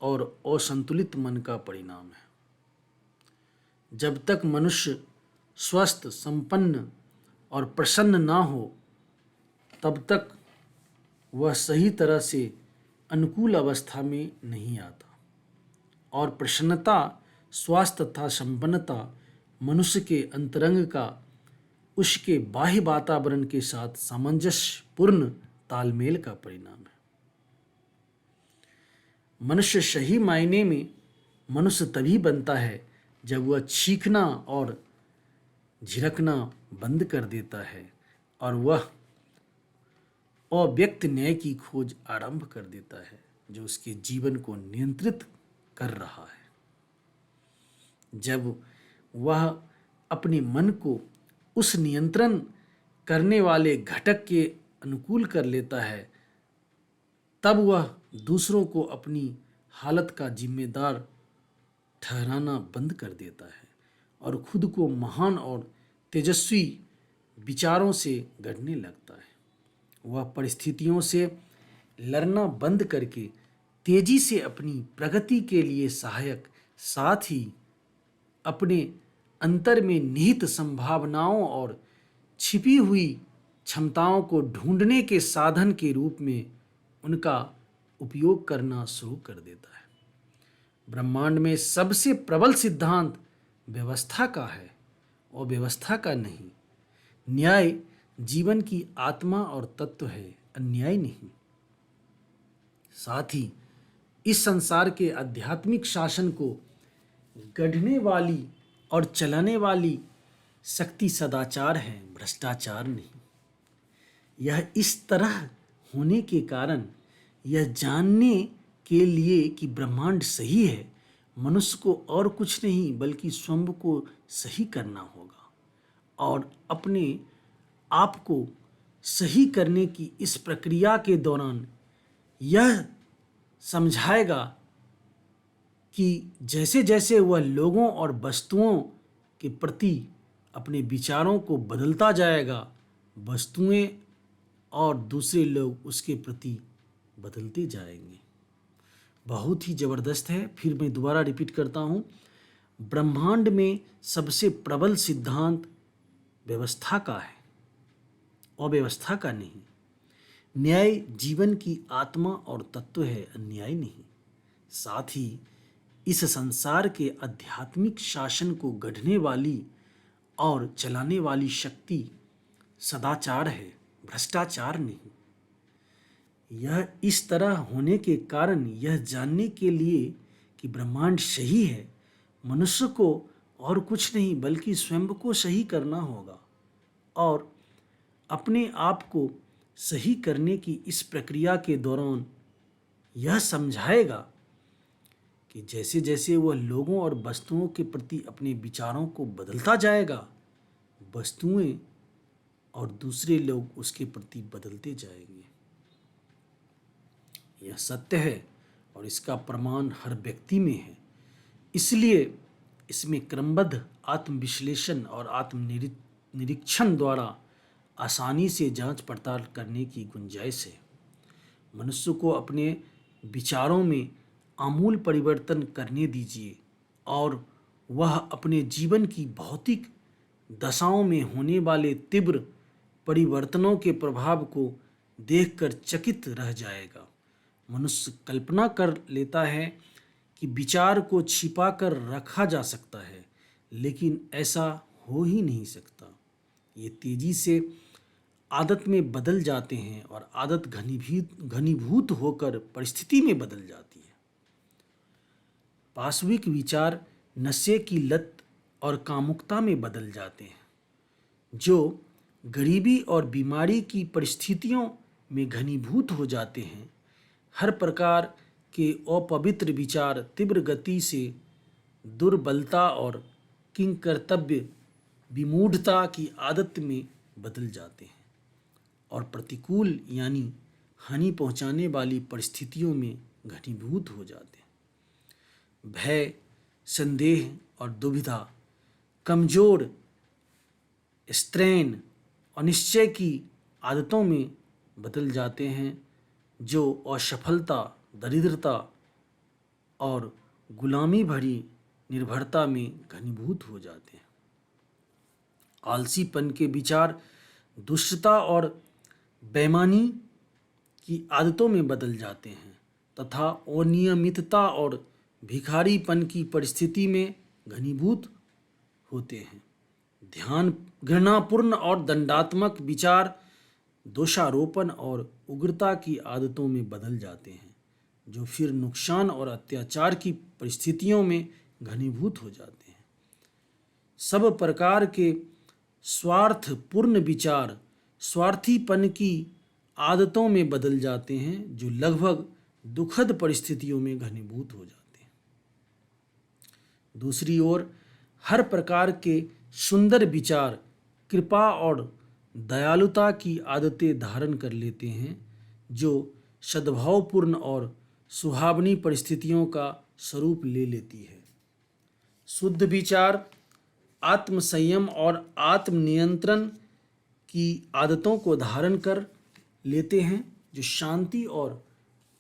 और असंतुलित मन का परिणाम है। जब तक मनुष्य स्वस्थ, संपन्न और प्रसन्न ना हो तब तक वह सही तरह से अनुकूल अवस्था में नहीं आता। और प्रसन्नता, स्वास्थ्य तथा संपन्नता मनुष्य के अंतरंग का उसके बाह्य वातावरण के साथ सामंजस्यपूर्ण तालमेल का परिणाम है। मनुष्य सही मायने में मनुष्य तभी बनता है जब वह चीखना और झिड़कना बंद कर देता है और वह अव्यक्त न्याय की खोज आरंभ कर देता है जो उसके जीवन को नियंत्रित कर रहा है। जब वह अपने मन को उस नियंत्रण करने वाले घटक के अनुकूल कर लेता है, तब वह दूसरों को अपनी हालत का जिम्मेदार ठहराना बंद कर देता है और खुद को महान और तेजस्वी विचारों से गढ़ने लगता है। वह परिस्थितियों से लड़ना बंद करके तेजी से अपनी प्रगति के लिए सहायक, साथ ही अपने अंतर में निहित संभावनाओं और छिपी हुई क्षमताओं को ढूंढने के साधन के रूप में उनका उपयोग करना शुरू कर देता है। ब्रह्मांड में सबसे प्रबल सिद्धांत व्यवस्था का है और व्यवस्था का नहीं। न्याय जीवन की आत्मा और तत्व है, अन्याय नहीं। साथ ही इस संसार के आध्यात्मिक शासन को गढ़ने वाली और चलाने वाली शक्ति सदाचार है, भ्रष्टाचार नहीं। यह इस तरह होने के कारण, यह जानने के लिए कि ब्रह्मांड सही है, मनुष्य को और कुछ नहीं बल्कि स्वयं को सही करना होगा और अपने आप को सही करने की इस प्रक्रिया के दौरान यह समझाएगा कि जैसे जैसे वह लोगों और वस्तुओं के प्रति अपने विचारों को बदलता जाएगा, वस्तुएं और दूसरे लोग उसके प्रति बदलते जाएंगे। बहुत ही ज़बरदस्त है। फिर मैं दोबारा रिपीट करता हूँ, ब्रह्मांड में सबसे प्रबल सिद्धांत व्यवस्था का है और व्यवस्था का नहीं। न्याय जीवन की आत्मा और तत्व है, अन्याय नहीं। साथ ही इस संसार के आध्यात्मिक शासन को गढ़ने वाली और चलाने वाली शक्ति सदाचार है, भ्रष्टाचार नहीं। यह इस तरह होने के कारण, यह जानने के लिए कि ब्रह्मांड सही है, मनुष्य को और कुछ नहीं बल्कि स्वयं को सही करना होगा और अपने आप को सही करने की इस प्रक्रिया के दौरान यह समझाएगा कि जैसे जैसे वह लोगों और वस्तुओं के प्रति अपने विचारों को बदलता जाएगा, वस्तुएं और दूसरे लोग उसके प्रति बदलते जाएंगे। यह सत्य है और इसका प्रमाण हर व्यक्ति में है। इसलिए इसमें क्रमबद्ध आत्मविश्लेषण और आत्मनिरीक्षण द्वारा आसानी से जांच पड़ताल करने की गुंजाइश है। मनुष्य को अपने विचारों में आमूल परिवर्तन करने दीजिए और वह अपने जीवन की भौतिक दशाओं में होने वाले तीव्र परिवर्तनों के प्रभाव को देखकर चकित रह जाएगा। मनुष्य कल्पना कर लेता है कि विचार को छिपा कर रखा जा सकता है, लेकिन ऐसा हो ही नहीं सकता। ये तेजी से आदत में बदल जाते हैं और आदत घनीभूत होकर परिस्थिति में बदल जाती है। पाशविक विचार नशे की लत और कामुकता में बदल जाते हैं, जो गरीबी और बीमारी की परिस्थितियों में घनीभूत हो जाते हैं। हर प्रकार के अपवित्र विचार तीव्र गति से दुर्बलता और किंकर्तव्य विमूढ़ता की आदत में बदल जाते हैं और प्रतिकूल यानी हानि पहुंचाने वाली परिस्थितियों में घनीभूत हो जाते हैं। भय, संदेह और दुविधा, कमजोर, स्त्रैन, अनिश्चय की आदतों में बदल जाते हैं, जो असफलता, दरिद्रता और गुलामी भरी निर्भरता में घनीभूत हो जाते हैं। आलसीपन के विचार दुष्टता और बेईमानी की आदतों में बदल जाते हैं तथा अनियमितता और भिखारीपन की परिस्थिति में घनीभूत होते हैं। ध्यान, घृणापूर्ण और दंडात्मक विचार दोषारोपण और उग्रता की आदतों में बदल जाते हैं, जो फिर नुकसान और अत्याचार की परिस्थितियों में घनीभूत हो जाते हैं। सब प्रकार के स्वार्थपूर्ण विचार स्वार्थीपन की आदतों में बदल जाते हैं जो लगभग दुखद परिस्थितियों में घनीभूत हो जाते हैं। दूसरी ओर हर प्रकार के सुंदर विचार कृपा और दयालुता की आदतें धारण कर लेते हैं जो सद्भावपूर्ण और सुहावनी परिस्थितियों का स्वरूप ले लेती है। शुद्ध विचार आत्मसंयम और आत्मनियंत्रण की आदतों को धारण कर लेते हैं जो शांति और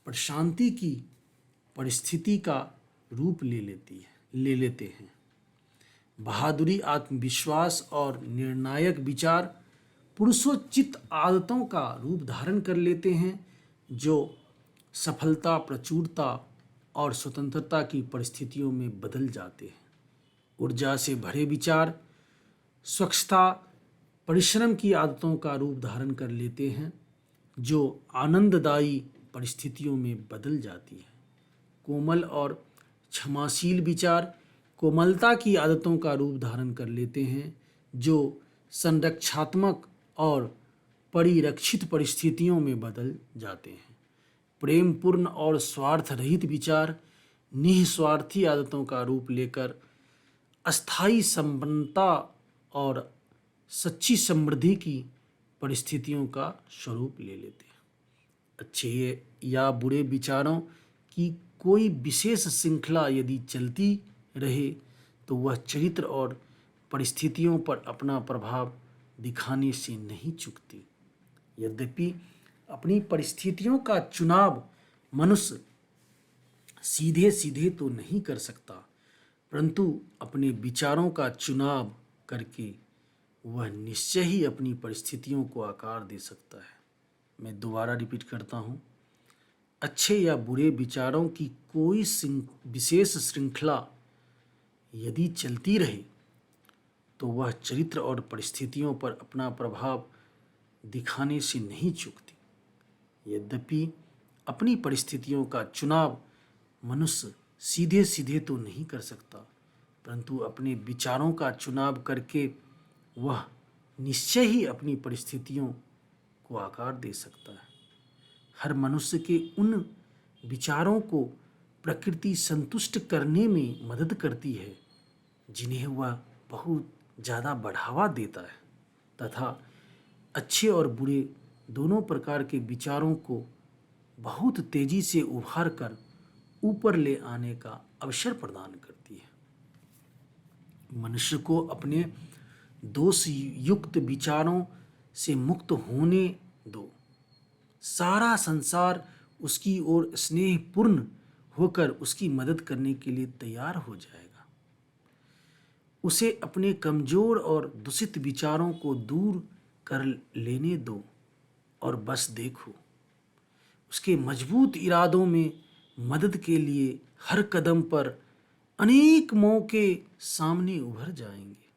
प्रशांति की परिस्थिति का रूप ले लेते हैं। बहादुरी आत्मविश्वास और निर्णायक विचार पुरुषोचित आदतों का रूप धारण कर लेते हैं जो सफलता, प्रचुरता और स्वतंत्रता की परिस्थितियों में बदल जाते हैं। ऊर्जा से भरे विचार स्वच्छता, परिश्रम की आदतों का रूप धारण कर लेते हैं जो आनंददायी परिस्थितियों में बदल जाती है। कोमल और क्षमाशील विचार कोमलता की आदतों का रूप धारण कर लेते हैं जो संरक्षात्मक और परिरक्षित परिस्थितियों में बदल जाते हैं। प्रेमपूर्ण और स्वार्थ रहित विचार निस्वार्थी आदतों का रूप लेकर अस्थायी संपन्नता और सच्ची समृद्धि की परिस्थितियों का स्वरूप ले लेते हैं। अच्छे या बुरे विचारों की कोई विशेष श्रृंखला यदि चलती रहे तो वह चरित्र और परिस्थितियों पर अपना प्रभाव दिखाने से नहीं चूकती। यद्यपि अपनी परिस्थितियों का चुनाव मनुष्य सीधे सीधे तो नहीं कर सकता, परंतु अपने विचारों का चुनाव करके वह निश्चय ही अपनी परिस्थितियों को आकार दे सकता है। मैं दोबारा रिपीट करता हूँ, अच्छे या बुरे विचारों की कोई विशेष श्रृंखला यदि चलती रहे तो वह चरित्र और परिस्थितियों पर अपना प्रभाव दिखाने से नहीं चूकती। यद्यपि अपनी परिस्थितियों का चुनाव मनुष्य सीधे सीधे तो नहीं कर सकता, परंतु अपने विचारों का चुनाव करके वह निश्चय ही अपनी परिस्थितियों को आकार दे सकता है। हर मनुष्य के उन विचारों को प्रकृति संतुष्ट करने में मदद करती है जिन्हें वह बहुत ज़्यादा बढ़ावा देता है, तथा अच्छे और बुरे दोनों प्रकार के विचारों को बहुत तेजी से उभार कर ऊपर ले आने का अवसर प्रदान करती है। मनुष्य को अपने दोष युक्त विचारों से मुक्त होने दो। सारा संसार उसकी ओर स्नेहपूर्ण होकर उसकी मदद करने के लिए तैयार हो जाएगा। उसे अपने कमजोर और दूषित विचारों को दूर कर लेने दो और बस देखो, उसके मजबूत इरादों में मदद के लिए हर कदम पर अनेक मौके सामने उभर जाएंगे।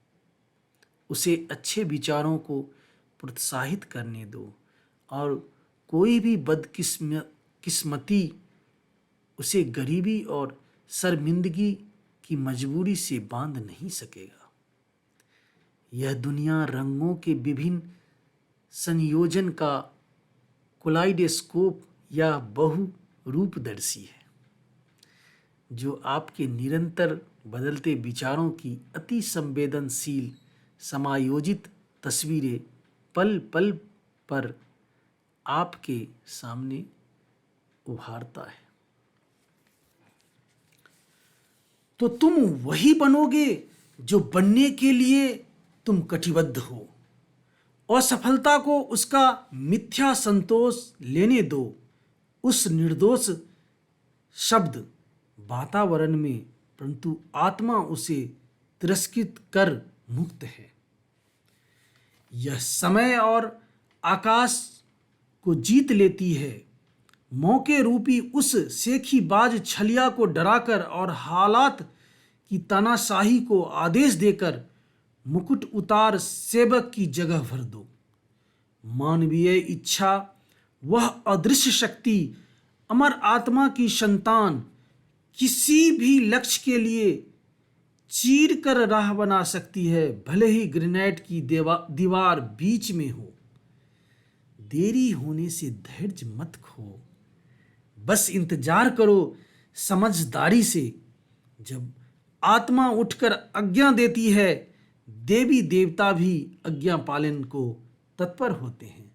उसे अच्छे विचारों को प्रोत्साहित करने दो और कोई भी बदकिस्मती उसे गरीबी और शर्मिंदगी की मजबूरी से बांध नहीं सकेगा। यह दुनिया रंगों के विभिन्न संयोजन का कोलाइडोस्कोप या बहुरूपदर्शी है जो आपके निरंतर बदलते विचारों की अति संवेदनशील समायोजित तस्वीरें पल पल पर आपके सामने उभारता है। तो तुम वही बनोगे जो बनने के लिए तुम कटिबद्ध हो। असफलता को उसका मिथ्या संतोष लेने दो। उस निर्दोष शब्द वातावरण में, परंतु आत्मा उसे तिरस्कृत कर मुक्त है। यह समय और आकाश को जीत लेती है। मौके रूपी उस सेखीबाज छलिया को डराकर और हालात की तानाशाही को आदेश देकर मुकुट उतार सेवक की जगह भर दो। मानवीय इच्छा, वह अदृश्य शक्ति, अमर आत्मा की संतान, किसी भी लक्ष्य के लिए चीर कर राह बना सकती है, भले ही ग्रेनाइट की दीवार बीच में हो। देरी होने से धैर्य मत खो, बस इंतजार करो समझदारी से। जब आत्मा उठकर आज्ञा देती है, देवी देवता भी आज्ञा पालन को तत्पर होते हैं।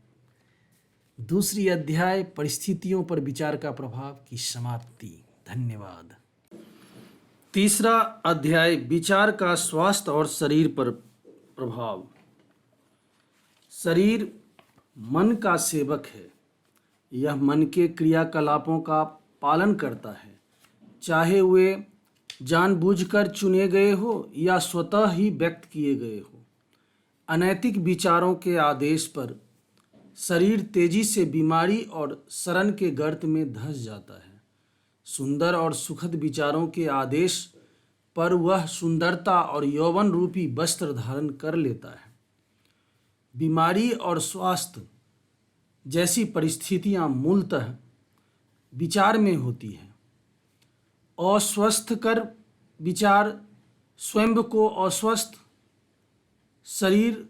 दूसरी अध्याय परिस्थितियों पर विचार का प्रभाव की समाप्ति। धन्यवाद। तीसरा अध्याय विचार का स्वास्थ्य और शरीर पर प्रभाव। शरीर मन का सेवक है। यह मन के क्रियाकलापों का पालन करता है, चाहे वे जानबूझकर चुने गए हो या स्वतः ही व्यक्त किए गए हो। अनैतिक विचारों के आदेश पर शरीर तेजी से बीमारी और शरण के गर्त में धंस जाता है। सुंदर और सुखद विचारों के आदेश पर वह सुंदरता और यौवन रूपी वस्त्र धारण कर लेता है। बीमारी और स्वास्थ्य जैसी परिस्थितियां मूलतः विचार में होती हैं। अस्वस्थकर विचार स्वयं को अस्वस्थ शरीर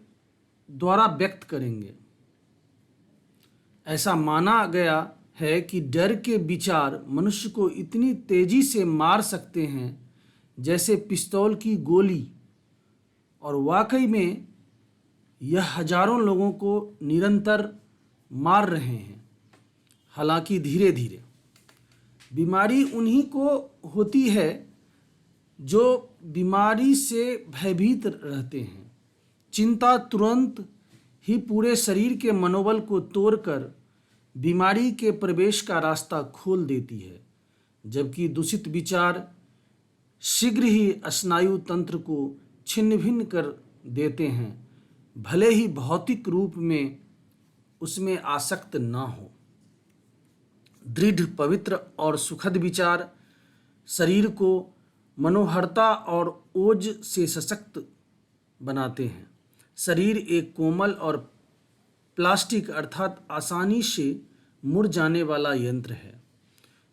द्वारा व्यक्त करेंगे। ऐसा माना गया है कि डर के विचार मनुष्य को इतनी तेजी से मार सकते हैं जैसे पिस्तौल की गोली, और वाकई में यह हजारों लोगों को निरंतर मार रहे हैं। हालांकि धीरे धीरे बीमारी उन्हीं को होती है जो बीमारी से भयभीत रहते हैं। चिंता तुरंत ही पूरे शरीर के मनोबल को तोड़कर बीमारी के प्रवेश का रास्ता खोल देती है, जबकि दूषित विचार शीघ्र ही स्नायु तंत्र को छिन्न भिन्न कर देते हैं, भले ही भौतिक रूप में उसमें आसक्त ना हो। दृढ़, पवित्र और सुखद विचार शरीर को मनोहरता और ओज से सशक्त बनाते हैं। शरीर एक कोमल और प्लास्टिक अर्थात आसानी से मुड़ जाने वाला यंत्र है,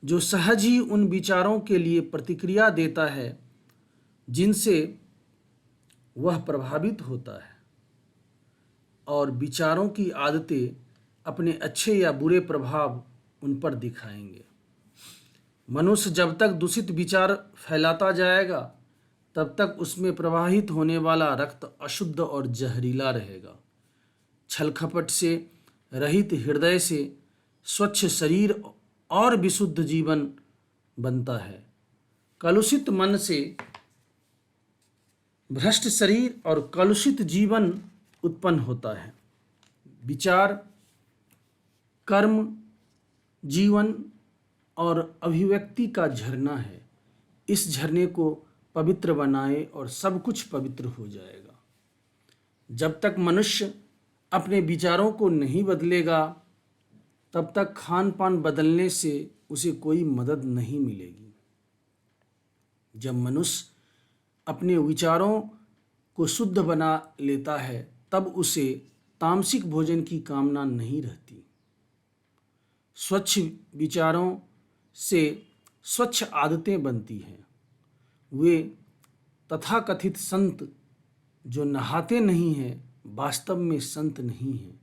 जो सहज ही उन विचारों के लिए प्रतिक्रिया देता है जिनसे वह प्रभावित होता है, और विचारों की आदतें अपने अच्छे या बुरे प्रभाव उन पर दिखाएंगे। मनुष्य जब तक दूषित विचार फैलाता जाएगा, तब तक उसमें प्रवाहित होने वाला रक्त अशुद्ध और जहरीला रहेगा। छल कपट से रहित हृदय से स्वच्छ शरीर और विशुद्ध जीवन बनता है। कलुषित मन से भ्रष्ट शरीर और कलुषित जीवन उत्पन्न होता है। विचार, कर्म, जीवन और अभिव्यक्ति का झरना है। इस झरने को पवित्र बनाए और सब कुछ पवित्र हो जाएगा। जब तक मनुष्य अपने विचारों को नहीं बदलेगा, तब तक खान पान बदलने से उसे कोई मदद नहीं मिलेगी। जब मनुष्य अपने विचारों को शुद्ध बना लेता है, तब उसे तामसिक भोजन की कामना नहीं रहती। स्वच्छ विचारों से स्वच्छ आदतें बनती हैं। वे तथाकथित संत जो नहाते नहीं हैं, वास्तव में संत नहीं हैं।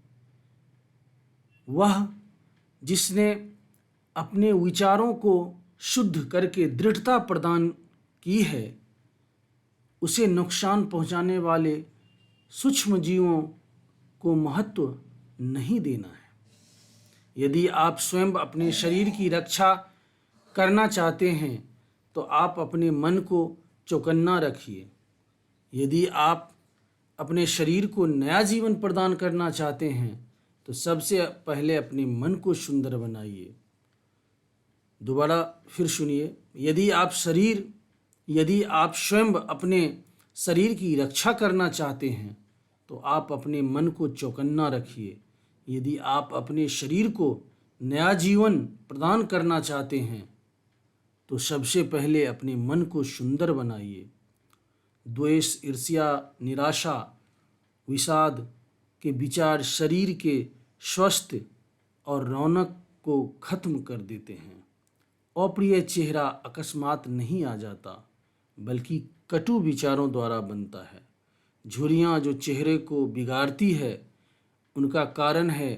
वह जिसने अपने विचारों को शुद्ध करके दृढ़ता प्रदान की है, उसे नुकसान पहुंचाने वाले सूक्ष्म जीवों को महत्व नहीं देना है। यदि आप स्वयं अपने शरीर की रक्षा करना चाहते हैं, तो आप अपने मन को चौकन्ना रखिए। यदि आप अपने शरीर को नया जीवन प्रदान करना चाहते हैं, तो सबसे पहले अपने मन को सुंदर बनाइए। दोबारा फिर सुनिए। यदि आप स्वयं अपने शरीर की रक्षा करना चाहते हैं, तो आप अपने मन को चौकन्ना रखिए। यदि आप अपने शरीर को नया जीवन प्रदान करना चाहते हैं, तो सबसे पहले अपने मन को सुंदर बनाइए। द्वेष, ईर्ष्या, निराशा, विषाद के विचार शरीर के स्वास्थ्य और रौनक को खत्म कर देते हैं। अप्रिय चेहरा अकस्मात नहीं आ जाता, बल्कि कटु विचारों द्वारा बनता है। झुर्रियाँ जो चेहरे को बिगाड़ती है, उनका कारण है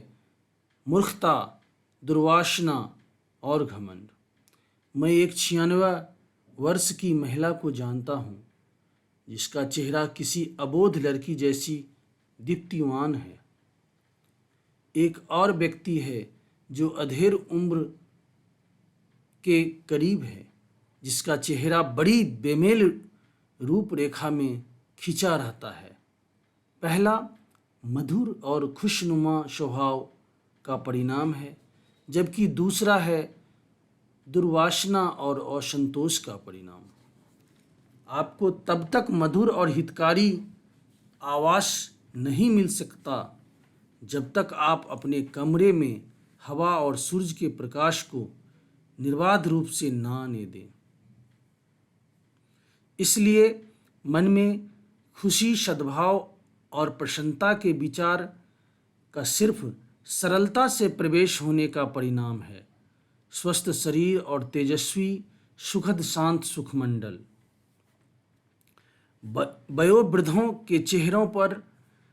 मूर्खता, दुर्वासना और घमंड। मैं एक 96 वर्ष की महिला को जानता हूँ जिसका चेहरा किसी अबोध लड़की जैसी दीप्तिमान है। एक और व्यक्ति है जो अधेड़ उम्र के करीब है, जिसका चेहरा बड़ी बेमेल रूपरेखा में खिंचा रहता है। पहला मधुर और खुशनुमा स्वभाव का परिणाम है, जबकि दूसरा है दुर्वासना और असंतोष का परिणाम। आपको तब तक मधुर और हितकारी आवास नहीं मिल सकता जब तक आप अपने कमरे में हवा और सूरज के प्रकाश को निर्बाध रूप से ना आने दें। इसलिए मन में खुशी, सद्भाव और प्रसन्नता के विचार का सिर्फ सरलता से प्रवेश होने का परिणाम है स्वस्थ शरीर और तेजस्वी सुखद शांत सुखमंडल। वयोवृद्धों के चेहरों पर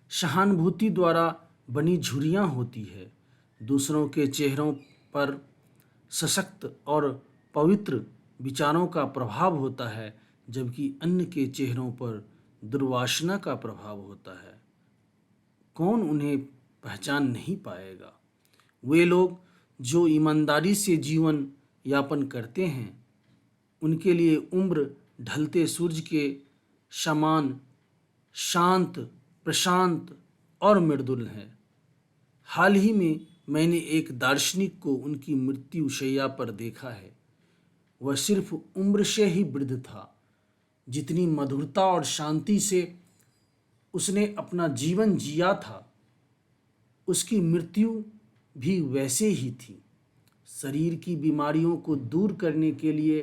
सहानुभूति द्वारा बनी झुर्रियाँ होती है। दूसरों के चेहरों पर सशक्त और पवित्र विचारों का प्रभाव होता है, जबकि अन्य के चेहरों पर दुर्वासना का प्रभाव होता है। कौन उन्हें पहचान नहीं पाएगा? वे लोग जो ईमानदारी से जीवन यापन करते हैं, उनके लिए उम्र ढलते सूरज के समान शांत, प्रशांत और मृदुल है। हाल ही में मैंने एक दार्शनिक को उनकी मृत्यु शैया पर देखा है। वह सिर्फ उम्र से ही वृद्ध था। जितनी मधुरता और शांति से उसने अपना जीवन जिया था, उसकी मृत्यु भी वैसे ही थी। शरीर की बीमारियों को दूर करने के लिए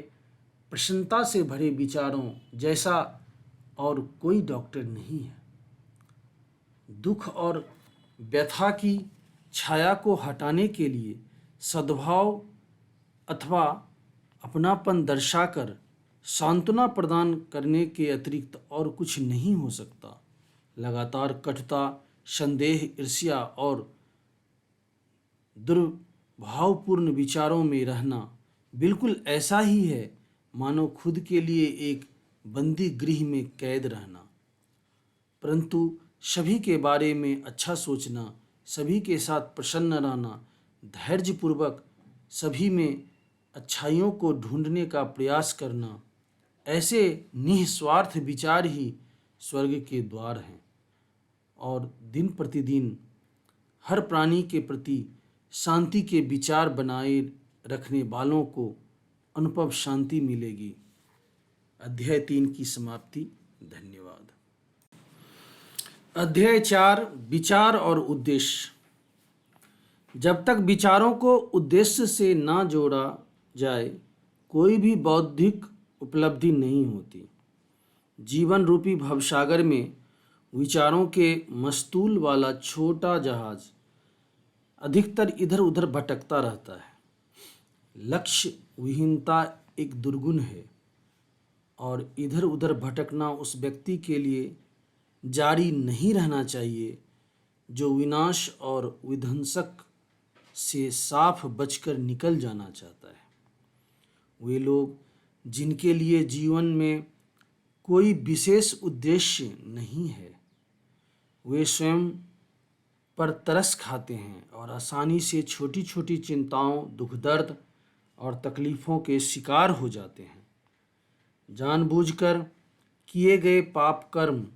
प्रसन्नता से भरे विचारों जैसा और कोई डॉक्टर नहीं है। दुख और व्यथा की छाया को हटाने के लिए सद्भाव अथवा अपनापन दर्शाकर सांत्वना प्रदान करने के अतिरिक्त और कुछ नहीं हो सकता। लगातार कटुता, संदेह, ईर्ष्या और दुर्भावपूर्ण विचारों में रहना बिल्कुल ऐसा ही है मानो खुद के लिए एक बंदी गृह में कैद रहना। परंतु सभी के बारे में अच्छा सोचना, सभी के साथ प्रसन्न रहना, धैर्यपूर्वक सभी में अच्छाइयों को ढूंढने का प्रयास करना, ऐसे निस्वार्थ विचार ही स्वर्ग के द्वार हैं। और दिन प्रतिदिन हर प्राणी के प्रति शांति के विचार बनाए रखने वालों को अनुभव शांति मिलेगी। अध्याय 3 की समाप्ति। धन्यवाद। अध्याय 4 विचार और उद्देश्य। जब तक विचारों को उद्देश्य से ना जोड़ा जाए, कोई भी बौद्धिक उपलब्धि नहीं होती। जीवन रूपी भवसागर में विचारों के मस्तूल वाला छोटा जहाज अधिकतर इधर उधर भटकता रहता है। लक्ष्य विहीनता एक दुर्गुण है और इधर उधर भटकना उस व्यक्ति के लिए जारी नहीं रहना चाहिए जो विनाश और विध्वंसक से साफ बचकर निकल जाना चाहता है। वे लोग जिनके लिए जीवन में कोई विशेष उद्देश्य नहीं है, वे स्वयं पर तरस खाते हैं और आसानी से छोटी छोटी चिंताओं, दुख दर्द और तकलीफ़ों के शिकार हो जाते हैं। जानबूझकर किए गए पाप कर्म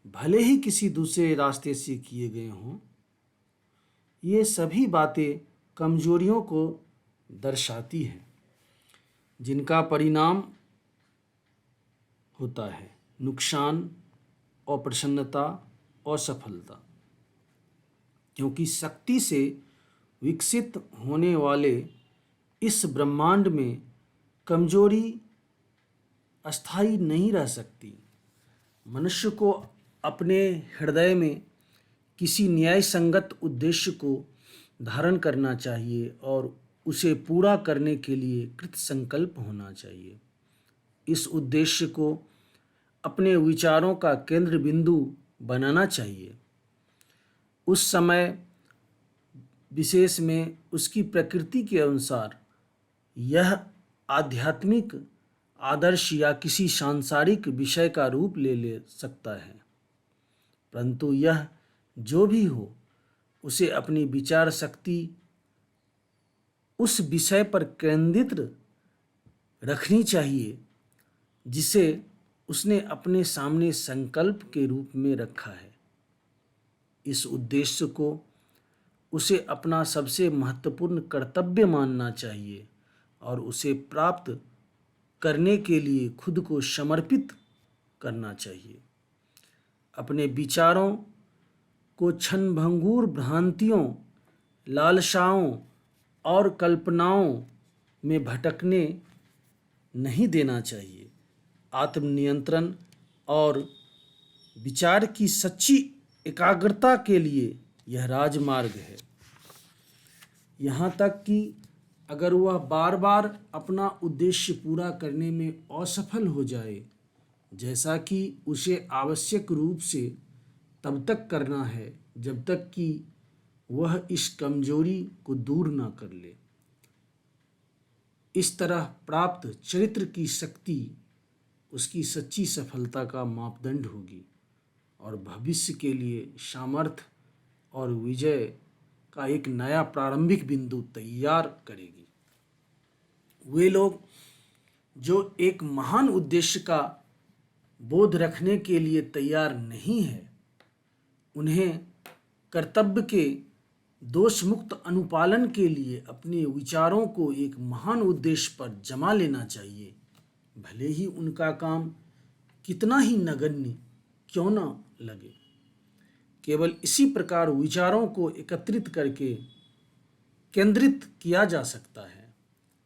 भले ही किसी दूसरे रास्ते से किए गए हों, ये सभी बातें कमजोरियों को दर्शाती हैं जिनका परिणाम होता है नुकसान, अप्रसन्नता, असफलता। क्योंकि शक्ति से विकसित होने वाले इस ब्रह्मांड में कमजोरी अस्थायी नहीं रह सकती। मनुष्य को अपने हृदय में किसी न्याय संगत उद्देश्य को धारण करना चाहिए और उसे पूरा करने के लिए कृत संकल्प होना चाहिए। इस उद्देश्य को अपने विचारों का केंद्र बिंदु बनाना चाहिए। उस समय विशेष में उसकी प्रकृति के अनुसार यह आध्यात्मिक आदर्श या किसी सांसारिक विषय का रूप ले सकता है, परंतु यह जो भी हो उसे अपनी विचार शक्ति उस विषय पर केंद्रित रखनी चाहिए जिसे उसने अपने सामने संकल्प के रूप में रखा है। इस उद्देश्य को उसे अपना सबसे महत्वपूर्ण कर्तव्य मानना चाहिए और उसे प्राप्त करने के लिए खुद को समर्पित करना चाहिए। अपने विचारों को क्षणभंगुर भ्रांतियों, लालसाओं और कल्पनाओं में भटकने नहीं देना चाहिए। आत्मनियंत्रण और विचार की सच्ची एकाग्रता के लिए यह राजमार्ग है। यहाँ तक कि अगर वह बार बार अपना उद्देश्य पूरा करने में असफल हो जाए, जैसा कि उसे आवश्यक रूप से तब तक करना है जब तक कि वह इस कमजोरी को दूर न कर ले। इस तरह प्राप्त चरित्र की शक्ति उसकी सच्ची सफलता का मापदंड होगी और भविष्य के लिए सामर्थ्य और विजय का एक नया प्रारंभिक बिंदु तैयार करेगी। वे लोग जो एक महान उद्देश्य का बोध रखने के लिए तैयार नहीं है, उन्हें कर्तव्य के दोष मुक्त अनुपालन के लिए अपने विचारों को एक महान उद्देश्य पर जमा लेना चाहिए, भले ही उनका काम कितना ही नगण्य क्यों न लगे। केवल इसी प्रकार विचारों को एकत्रित करके केंद्रित किया जा सकता है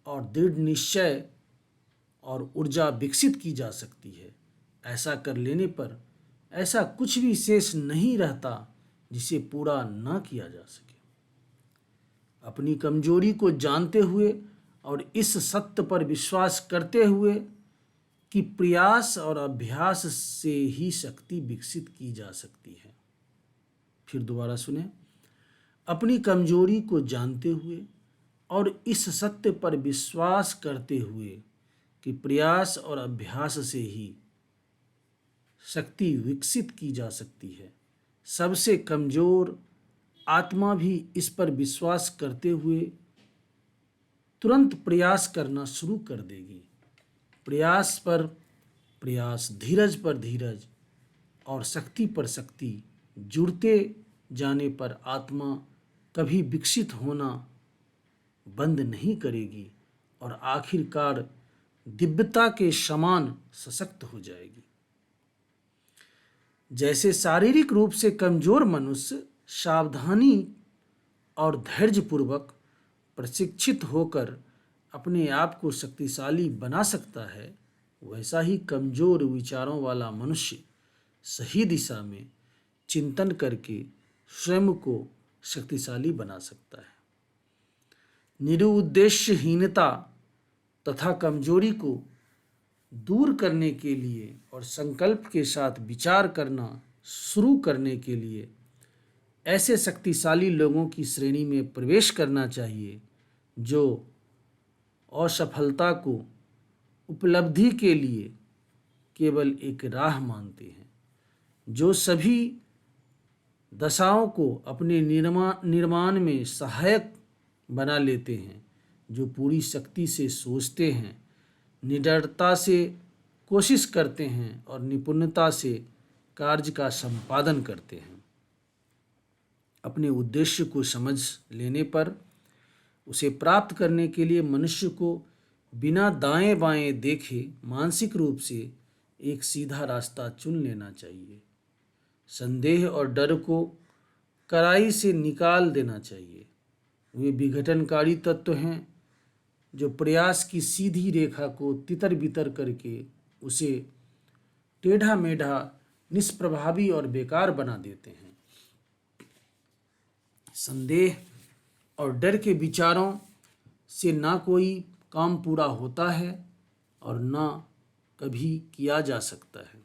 और दृढ़ निश्चय और ऊर्जा विकसित की जा सकती है। ऐसा कर लेने पर ऐसा कुछ भी शेष नहीं रहता जिसे पूरा न किया जा सके। अपनी कमजोरी को जानते हुए और इस सत्य पर विश्वास करते हुए कि प्रयास और अभ्यास से ही शक्ति विकसित की जा सकती है। फिर दोबारा सुने। अपनी कमजोरी को जानते हुए और इस सत्य पर विश्वास करते हुए कि प्रयास और अभ्यास से ही शक्ति विकसित की जा सकती है। सबसे कमजोर आत्मा भी इस पर विश्वास करते हुए तुरंत प्रयास करना शुरू कर देगी। प्रयास पर प्रयास, धीरज पर धीरज और शक्ति पर शक्ति जुड़ते जाने पर आत्मा कभी विकसित होना बंद नहीं करेगी और आखिरकार दिव्यता के समान सशक्त हो जाएगी। जैसे शारीरिक रूप से कमजोर मनुष्य सावधानी और धैर्यपूर्वक प्रशिक्षित होकर अपने आप को शक्तिशाली बना सकता है, वैसा ही कमजोर विचारों वाला मनुष्य सही दिशा में चिंतन करके स्वयं को शक्तिशाली बना सकता है। निरुद्देश्यहीनता तथा कमजोरी को दूर करने के लिए और संकल्प के साथ विचार करना शुरू करने के लिए ऐसे शक्तिशाली लोगों की श्रेणी में प्रवेश करना चाहिए जो असफलता को उपलब्धि के लिए केवल एक राह मानते हैं, जो सभी दशाओं को अपने निर्माण में सहायक बना लेते हैं, जो पूरी शक्ति से सोचते हैं, निडरता से कोशिश करते हैं और निपुणता से कार्य का संपादन करते हैं। अपने उद्देश्य को समझ लेने पर उसे प्राप्त करने के लिए मनुष्य को बिना दाएं बाएं देखे मानसिक रूप से एक सीधा रास्ता चुन लेना चाहिए। संदेह और डर को कड़ाई से निकाल देना चाहिए। वे विघटनकारी तत्व हैं जो प्रयास की सीधी रेखा को तितर बितर करके उसे टेढ़ा मेढ़ा, निष्प्रभावी और बेकार बना देते हैं। संदेह और डर के विचारों से ना कोई काम पूरा होता है और ना कभी किया जा सकता है।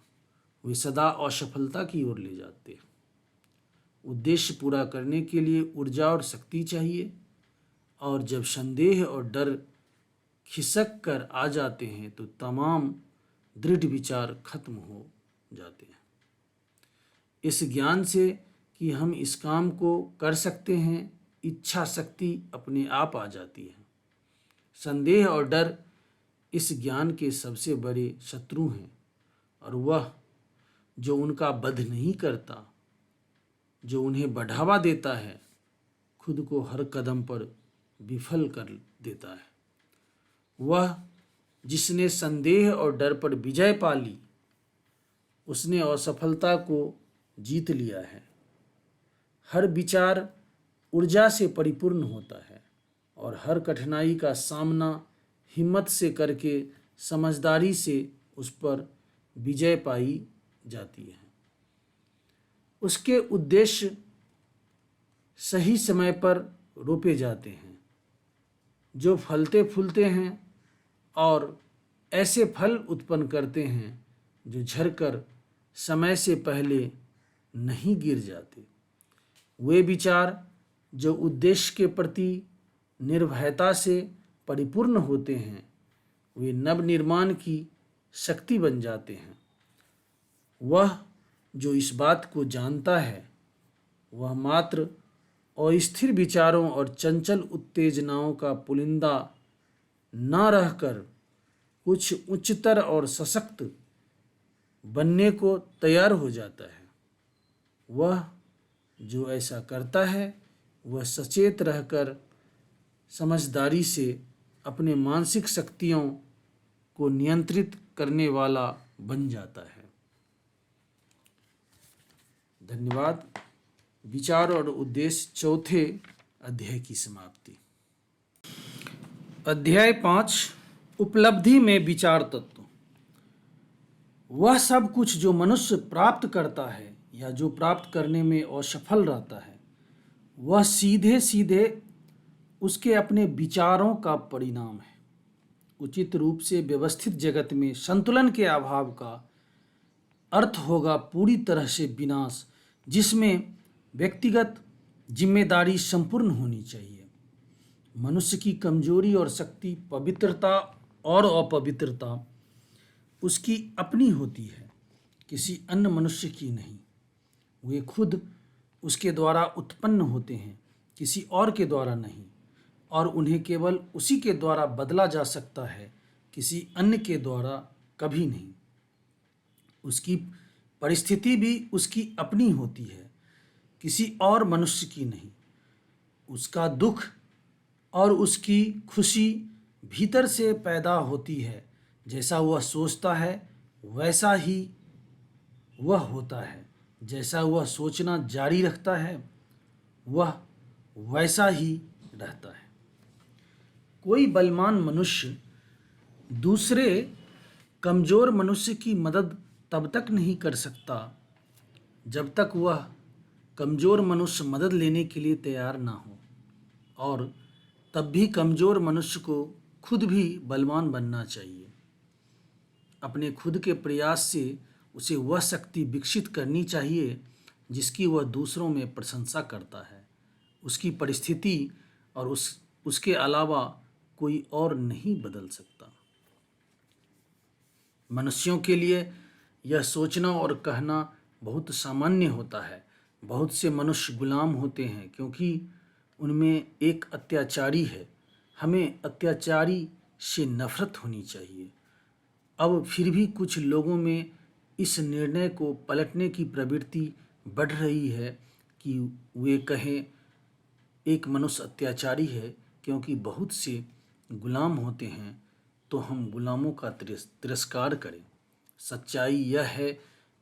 वे सदा असफलता की ओर ले जाते हैं। उद्देश्य पूरा करने के लिए ऊर्जा और शक्ति चाहिए, और जब संदेह और डर खिसक कर आ जाते हैं तो तमाम दृढ़ विचार खत्म हो जाते हैं। इस ज्ञान से कि हम इस काम को कर सकते हैं, इच्छा शक्ति अपने आप आ जाती है। संदेह और डर इस ज्ञान के सबसे बड़े शत्रु हैं, और वह जो उनका वध नहीं करता, जो उन्हें बढ़ावा देता है, खुद को हर कदम पर विफल कर देता है। वह जिसने संदेह और डर पर विजय पा ली, उसने असफलता को जीत लिया है। हर विचार ऊर्जा से परिपूर्ण होता है, और हर कठिनाई का सामना हिम्मत से करके समझदारी से उस पर विजय पाई जाती है। उसके उद्देश्य सही समय पर रोपे जाते हैं, जो फलते फूलते हैं और ऐसे फल उत्पन्न करते हैं जो झड़कर समय से पहले नहीं गिर जाते। वे विचार जो उद्देश्य के प्रति निर्भयता से परिपूर्ण होते हैं, वे नवनिर्माण की शक्ति बन जाते हैं। वह जो इस बात को जानता है, वह मात्र अस्थिर विचारों और चंचल उत्तेजनाओं का पुलिंदा न रहकर कुछ उच्चतर और सशक्त बनने को तैयार हो जाता है। वह जो ऐसा करता है, वह सचेत रहकर समझदारी से अपने मानसिक शक्तियों को नियंत्रित करने वाला बन जाता है। धन्यवाद। विचार और उद्देश्य, चौथे अध्याय की समाप्ति। अध्याय 5, उपलब्धि में विचार तत्व। वह सब कुछ जो मनुष्य प्राप्त करता है या जो प्राप्त करने में असफल रहता है, वह सीधे सीधे उसके अपने विचारों का परिणाम है। उचित रूप से व्यवस्थित जगत में संतुलन के अभाव का अर्थ होगा पूरी तरह से विनाश, जिसमें व्यक्तिगत जिम्मेदारी संपूर्ण होनी चाहिए। मनुष्य की कमजोरी और शक्ति, पवित्रता और अपवित्रता उसकी अपनी होती है, किसी अन्य मनुष्य की नहीं। वे खुद उसके द्वारा उत्पन्न होते हैं, किसी और के द्वारा नहीं, और उन्हें केवल उसी के द्वारा बदला जा सकता है, किसी अन्य के द्वारा कभी नहीं। उसकी परिस्थिति भी उसकी अपनी होती है, किसी और मनुष्य की नहीं। उसका दुख और उसकी खुशी भीतर से पैदा होती है। जैसा वह सोचता है वैसा ही वह होता है, जैसा वह सोचना जारी रखता है वह वैसा ही रहता है। कोई बलवान मनुष्य दूसरे कमज़ोर मनुष्य की मदद तब तक नहीं कर सकता जब तक वह कमज़ोर मनुष्य मदद लेने के लिए तैयार ना हो, और तब भी कमज़ोर मनुष्य को खुद भी बलवान बनना चाहिए। अपने खुद के प्रयास से उसे वह शक्ति विकसित करनी चाहिए जिसकी वह दूसरों में प्रशंसा करता है। उसकी परिस्थिति और उसके अलावा कोई और नहीं बदल सकता। मनुष्यों के लिए यह सोचना और कहना बहुत सामान्य होता है। बहुत से मनुष्य गुलाम होते हैं क्योंकि उनमें एक अत्याचारी है। हमें अत्याचारी से नफरत होनी चाहिए। अब फिर भी कुछ लोगों में इस निर्णय को पलटने की प्रवृत्ति बढ़ रही है कि वे कहें एक मनुष्य अत्याचारी है क्योंकि बहुत से गुलाम होते हैं, तो हम गुलामों का तिरस्कार करें। सच्चाई यह है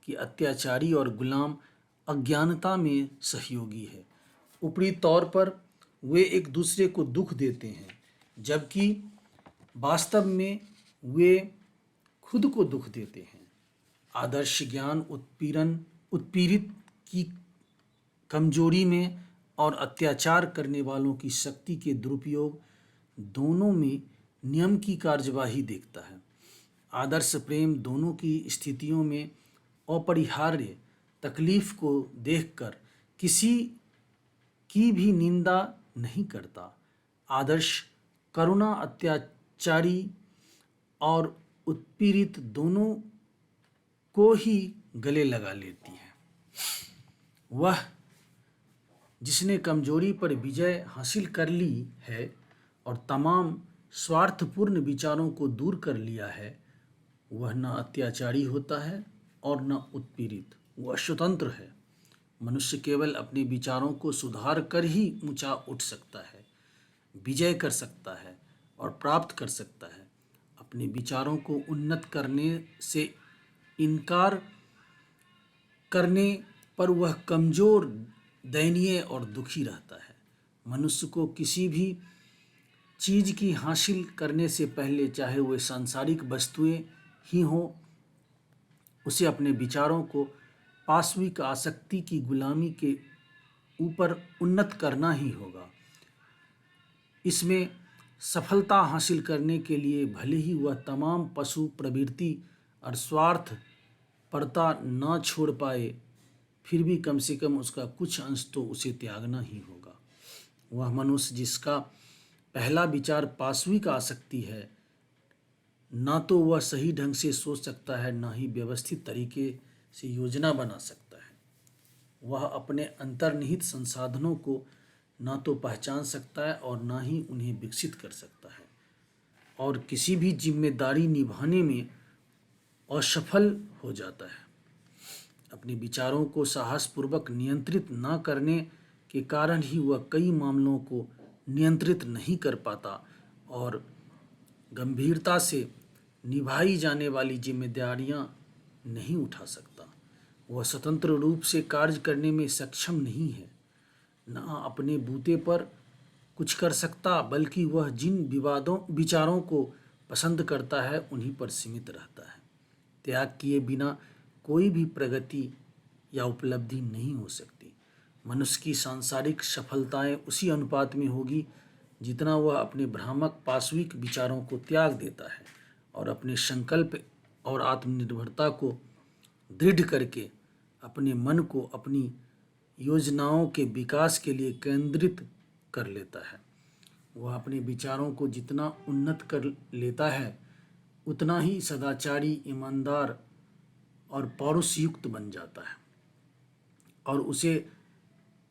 कि अत्याचारी और गुलाम अज्ञानता में सहयोगी है। ऊपरी तौर पर वे एक दूसरे को दुख देते हैं, जबकि वास्तव में वे खुद को दुख देते हैं। आदर्श ज्ञान उत्पीड़ित की कमजोरी में और अत्याचार करने वालों की शक्ति के दुरुपयोग दोनों में नियम की कार्यवाही देखता है। आदर्श प्रेम दोनों की स्थितियों में अपरिहार्य तकलीफ को देखकर किसी की भी निंदा नहीं करता। आदर्श करुणा अत्याचारी और उत्पीड़ित दोनों को ही गले लगा लेती है। वह जिसने कमजोरी पर विजय हासिल कर ली है और तमाम स्वार्थपूर्ण विचारों को दूर कर लिया है, वह न अत्याचारी होता है और न उत्पीड़ित, वह स्वतंत्र है। मनुष्य केवल अपने विचारों को सुधार कर ही ऊंचा उठ सकता है, विजय कर सकता है और प्राप्त कर सकता है। अपने विचारों को उन्नत करने से इनकार करने पर वह कमजोर, दयनीय और दुखी रहता है। मनुष्य को किसी भी चीज की हासिल करने से पहले, चाहे वे सांसारिक वस्तुएं ही हों, उसे अपने विचारों को पाशविक आसक्ति की गुलामी के ऊपर उन्नत करना ही होगा। इसमें सफलता हासिल करने के लिए भले ही वह तमाम पशु प्रवृत्ति और स्वार्थ परता न छोड़ पाए, फिर भी कम से कम उसका कुछ अंश तो उसे त्यागना ही होगा। वह मनुष्य जिसका पहला विचार पाशविक आसक्ति है, ना तो वह सही ढंग से सोच सकता है, ना ही व्यवस्थित तरीके से योजना बना सकता है। वह अपने अंतर्निहित संसाधनों को ना तो पहचान सकता है और ना ही उन्हें विकसित कर सकता है, और किसी भी जिम्मेदारी निभाने में असफल हो जाता है। अपने विचारों को साहसपूर्वक नियंत्रित न करने के कारण ही वह कई मामलों को नियंत्रित नहीं कर पाता और गंभीरता से निभाई जाने वाली जिम्मेदारियां नहीं उठा सकता। वह स्वतंत्र रूप से कार्य करने में सक्षम नहीं है, न अपने बूते पर कुछ कर सकता, बल्कि वह जिन विचारों को पसंद करता है उन्हीं पर सीमित रहता है। त्याग किए बिना कोई भी प्रगति या उपलब्धि नहीं हो सकती। मनुष्य की सांसारिक सफलताएं उसी अनुपात में होगी जितना वह अपने भ्रामक पाशविक विचारों को त्याग देता है और अपने संकल्प और आत्मनिर्भरता को दृढ़ करके अपने मन को अपनी योजनाओं के विकास के लिए केंद्रित कर लेता है। वह अपने विचारों को जितना उन्नत कर लेता है, उतना ही सदाचारी, ईमानदार और पौरुषयुक्त बन जाता है, और उसे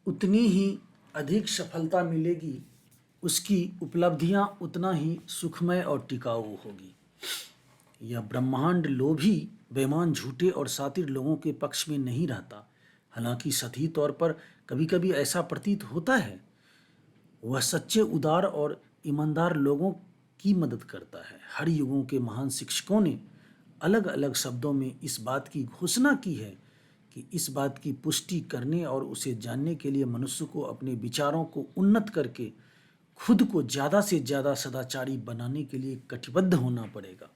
उतनी ही अधिक सफलता मिलेगी। उसकी उपलब्धियां उतना ही सुखमय और टिकाऊ होगी। यह ब्रह्मांड लोभी, बेईमान, झूठे और सातिर लोगों के पक्ष में नहीं रहता। हालांकि सतही तौर पर कभी कभी ऐसा प्रतीत होता है। वह सच्चे, उदार और ईमानदार लोगों की मदद करता है। हर युगों के महान शिक्षकों ने अलग अलग शब्दों में इस बात की घोषणा की है कि इस बात की पुष्टि करने और उसे जानने के लिए मनुष्य को अपने विचारों को उन्नत करके खुद को ज़्यादा से ज़्यादा सदाचारी बनाने के लिए कटिबद्ध होना पड़ेगा।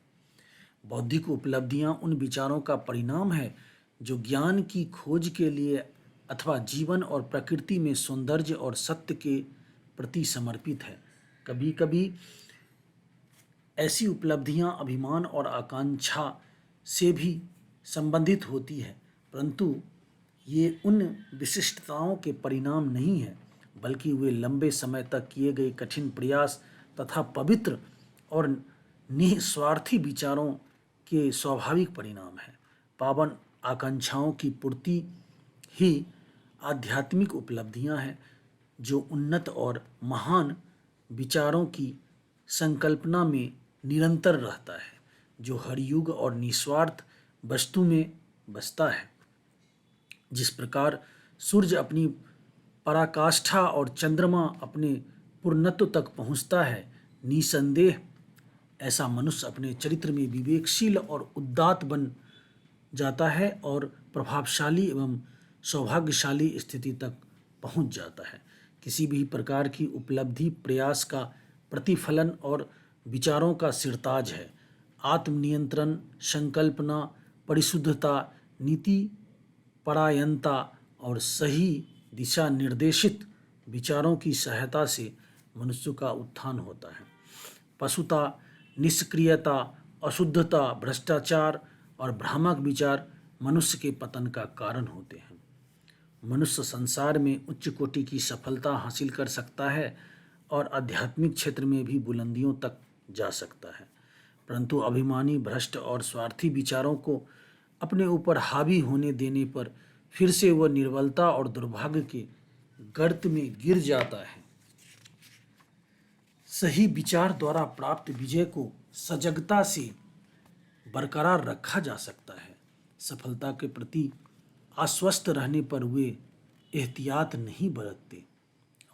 बौद्धिक उपलब्धियां उन विचारों का परिणाम है जो ज्ञान की खोज के लिए अथवा जीवन और प्रकृति में सौंदर्य और सत्य के प्रति समर्पित है। कभी कभी ऐसी उपलब्धियां अभिमान और आकांक्षा से भी संबंधित होती है, परंतु ये उन विशिष्टताओं के परिणाम नहीं है, बल्कि वे लंबे समय तक किए गए कठिन प्रयास तथा पवित्र और निस्वार्थी विचारों के स्वाभाविक परिणाम है। पावन आकांक्षाओं की पूर्ति ही आध्यात्मिक उपलब्धियां हैं, जो उन्नत और महान विचारों की संकल्पना में निरंतर रहता है, जो हर युग और निस्वार्थ वस्तु में बसता है। जिस प्रकार सूर्य अपनी पराकाष्ठा और चंद्रमा अपने पूर्णत्व तक पहुंचता है, निसंदेह ऐसा मनुष्य अपने चरित्र में विवेकशील और उदात्त बन जाता है और प्रभावशाली एवं सौभाग्यशाली स्थिति तक पहुंच जाता है। किसी भी प्रकार की उपलब्धि प्रयास का प्रतिफलन और विचारों का सिरताज है। आत्मनियंत्रण, संकल्पना, परिशुद्धता, नीति परायणता और सही दिशा निर्देशित विचारों की सहायता से मनुष्य का उत्थान होता है। पशुता, निष्क्रियता, अशुद्धता, भ्रष्टाचार और भ्रामक विचार मनुष्य के पतन का कारण होते हैं। मनुष्य संसार में उच्च कोटि की सफलता हासिल कर सकता है और आध्यात्मिक क्षेत्र में भी बुलंदियों तक जा सकता है, परंतु अभिमानी, भ्रष्ट और स्वार्थी विचारों को अपने ऊपर हावी होने देने पर फिर से वह निर्बलता और दुर्भाग्य के गर्त में गिर जाता है। सही विचार द्वारा प्राप्त विजय को सजगता से बरकरार रखा जा सकता है। सफलता के प्रति आश्वस्त रहने पर वे एहतियात नहीं बरतते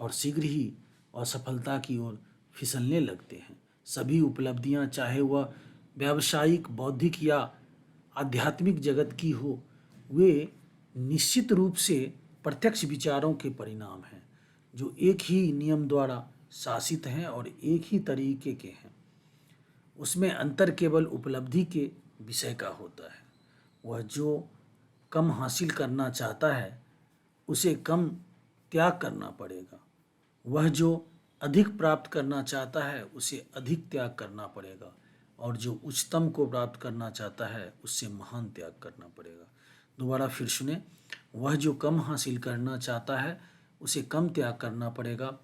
और शीघ्र ही असफलता की ओर फिसलने लगते हैं। सभी उपलब्धियां, चाहे वह व्यावसायिक, बौद्धिक या आध्यात्मिक जगत की हो, वे निश्चित रूप से प्रत्यक्ष विचारों के परिणाम हैं जो एक ही नियम द्वारा शासित हैं और एक ही तरीके के हैं। उसमें अंतर केवल उपलब्धि के विषय का होता है। वह जो कम हासिल करना चाहता है उसे कम त्याग करना पड़ेगा, वह जो अधिक प्राप्त करना चाहता है उसे अधिक त्याग करना पड़ेगा, और जो उच्चतम को प्राप्त करना चाहता है उससे महान त्याग करना पड़ेगा। दोबारा फिर सुने, वह जो कम हासिल करना चाहता है उसे कम त्याग करना पड़ेगा,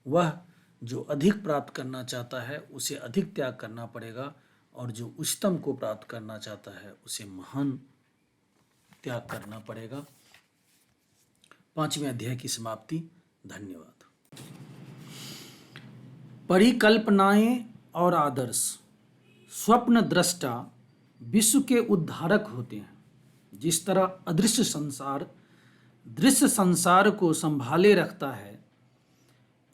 वह जो अधिक प्राप्त करना चाहता है उसे अधिक त्याग करना पड़ेगा, और जो उच्चतम को प्राप्त करना चाहता है उसे महान त्याग करना पड़ेगा। 5वें अध्याय की समाप्ति। धन्यवाद। परिकल्पनाएं और आदर्श। स्वप्न दृष्टा विश्व के उद्धारक होते हैं। जिस तरह अदृश्य संसार दृश्य संसार को संभाले रखता है,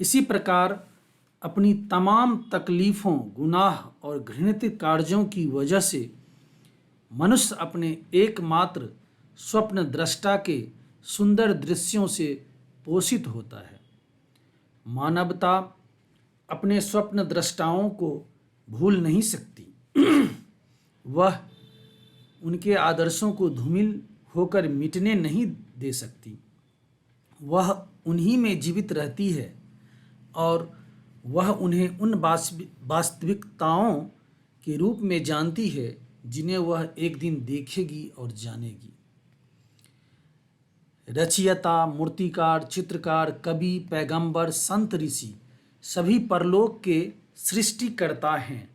इसी प्रकार अपनी तमाम तकलीफों, गुनाह और घृणित कार्यों की वजह से मनुष्य अपने एकमात्र स्वप्न दृष्टा के सुंदर दृश्यों से पोषित होता है। मानवता अपने स्वप्न दृष्टाओं को भूल नहीं सकती। वह उनके आदर्शों को धूमिल होकर मिटने नहीं दे सकती। वह उन्हीं में जीवित रहती है और वह उन्हें उन वास्तविकताओं के रूप में जानती है जिन्हें वह एक दिन देखेगी और जानेगी। रचयिता, मूर्तिकार, चित्रकार, कवि, पैगंबर, संत, ऋषि सभी परलोक के सृष्टिकर्ता हैं,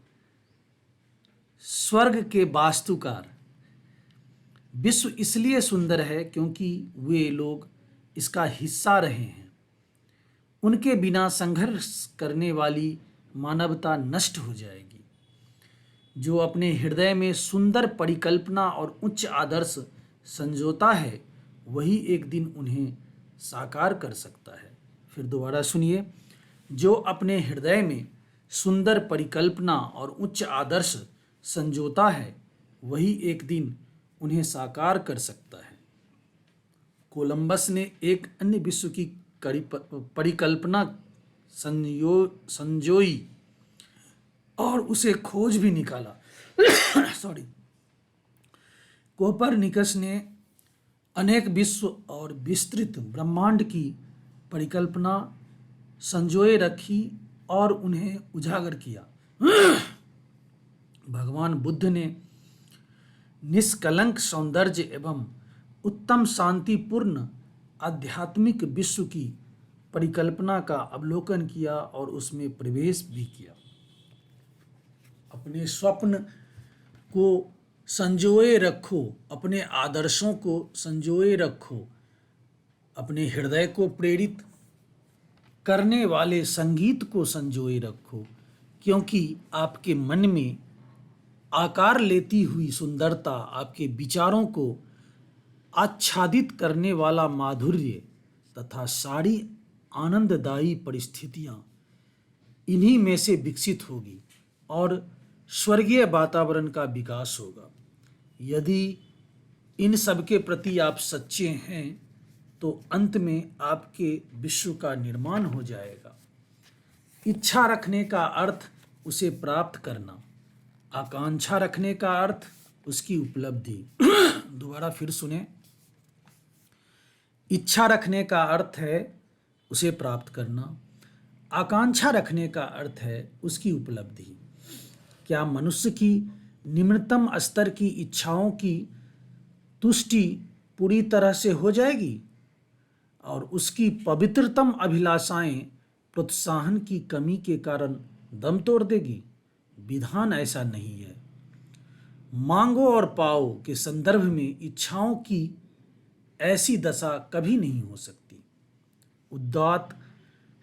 स्वर्ग के वास्तुकार। विश्व इसलिए सुंदर है क्योंकि वे लोग इसका हिस्सा रहे हैं। उनके बिना संघर्ष करने वाली मानवता नष्ट हो जाएगी। जो अपने हृदय में सुंदर परिकल्पना और उच्च आदर्श संजोता है, वही एक दिन उन्हें साकार कर सकता है। फिर दोबारा सुनिए, जो अपने हृदय में सुंदर परिकल्पना और उच्च आदर्श संजोता है, वही एक दिन उन्हें साकार कर सकता है। कोलंबस ने एक अन्य विश्व की परिकल्पना संजोई और उसे खोज भी निकाला। कोपरनिकस ने अनेक विश्व और विस्तृत ब्रह्मांड की परिकल्पना संजोए रखी और उन्हें उजागर किया। भगवान बुद्ध ने निष्कलंक सौंदर्य एवं उत्तम शांतिपूर्ण आध्यात्मिक विश्व की परिकल्पना का अवलोकन किया और उसमें प्रवेश भी किया। अपने स्वप्न को संजोए रखो, अपने आदर्शों को संजोए रखो, अपने हृदय को प्रेरित करने वाले संगीत को संजोए रखो, क्योंकि आपके मन में आकार लेती हुई सुंदरता, आपके विचारों को आच्छादित करने वाला माधुर्य तथा सारी आनंददायी परिस्थितियां इन्हीं में से विकसित होगी और स्वर्गीय वातावरण का विकास होगा। यदि इन सब के प्रति आप सच्चे हैं तो अंत में आपके विश्व का निर्माण हो जाएगा। इच्छा रखने का अर्थ उसे प्राप्त करना, आकांक्षा रखने का अर्थ उसकी उपलब्धि। दोबारा फिर सुने, इच्छा रखने का अर्थ है उसे प्राप्त करना, आकांक्षा रखने का अर्थ है उसकी उपलब्धि। क्या मनुष्य की निम्नतम स्तर की इच्छाओं की तुष्टि पूरी तरह से हो जाएगी? और उसकी पवित्रतम अभिलाषाएं प्रोत्साहन की कमी के कारण दम तोड़ देगी? विधान ऐसा नहीं है। मांगो और पाओ के संदर्भ में इच्छाओं की ऐसी दशा कभी नहीं हो सकती। उदात्त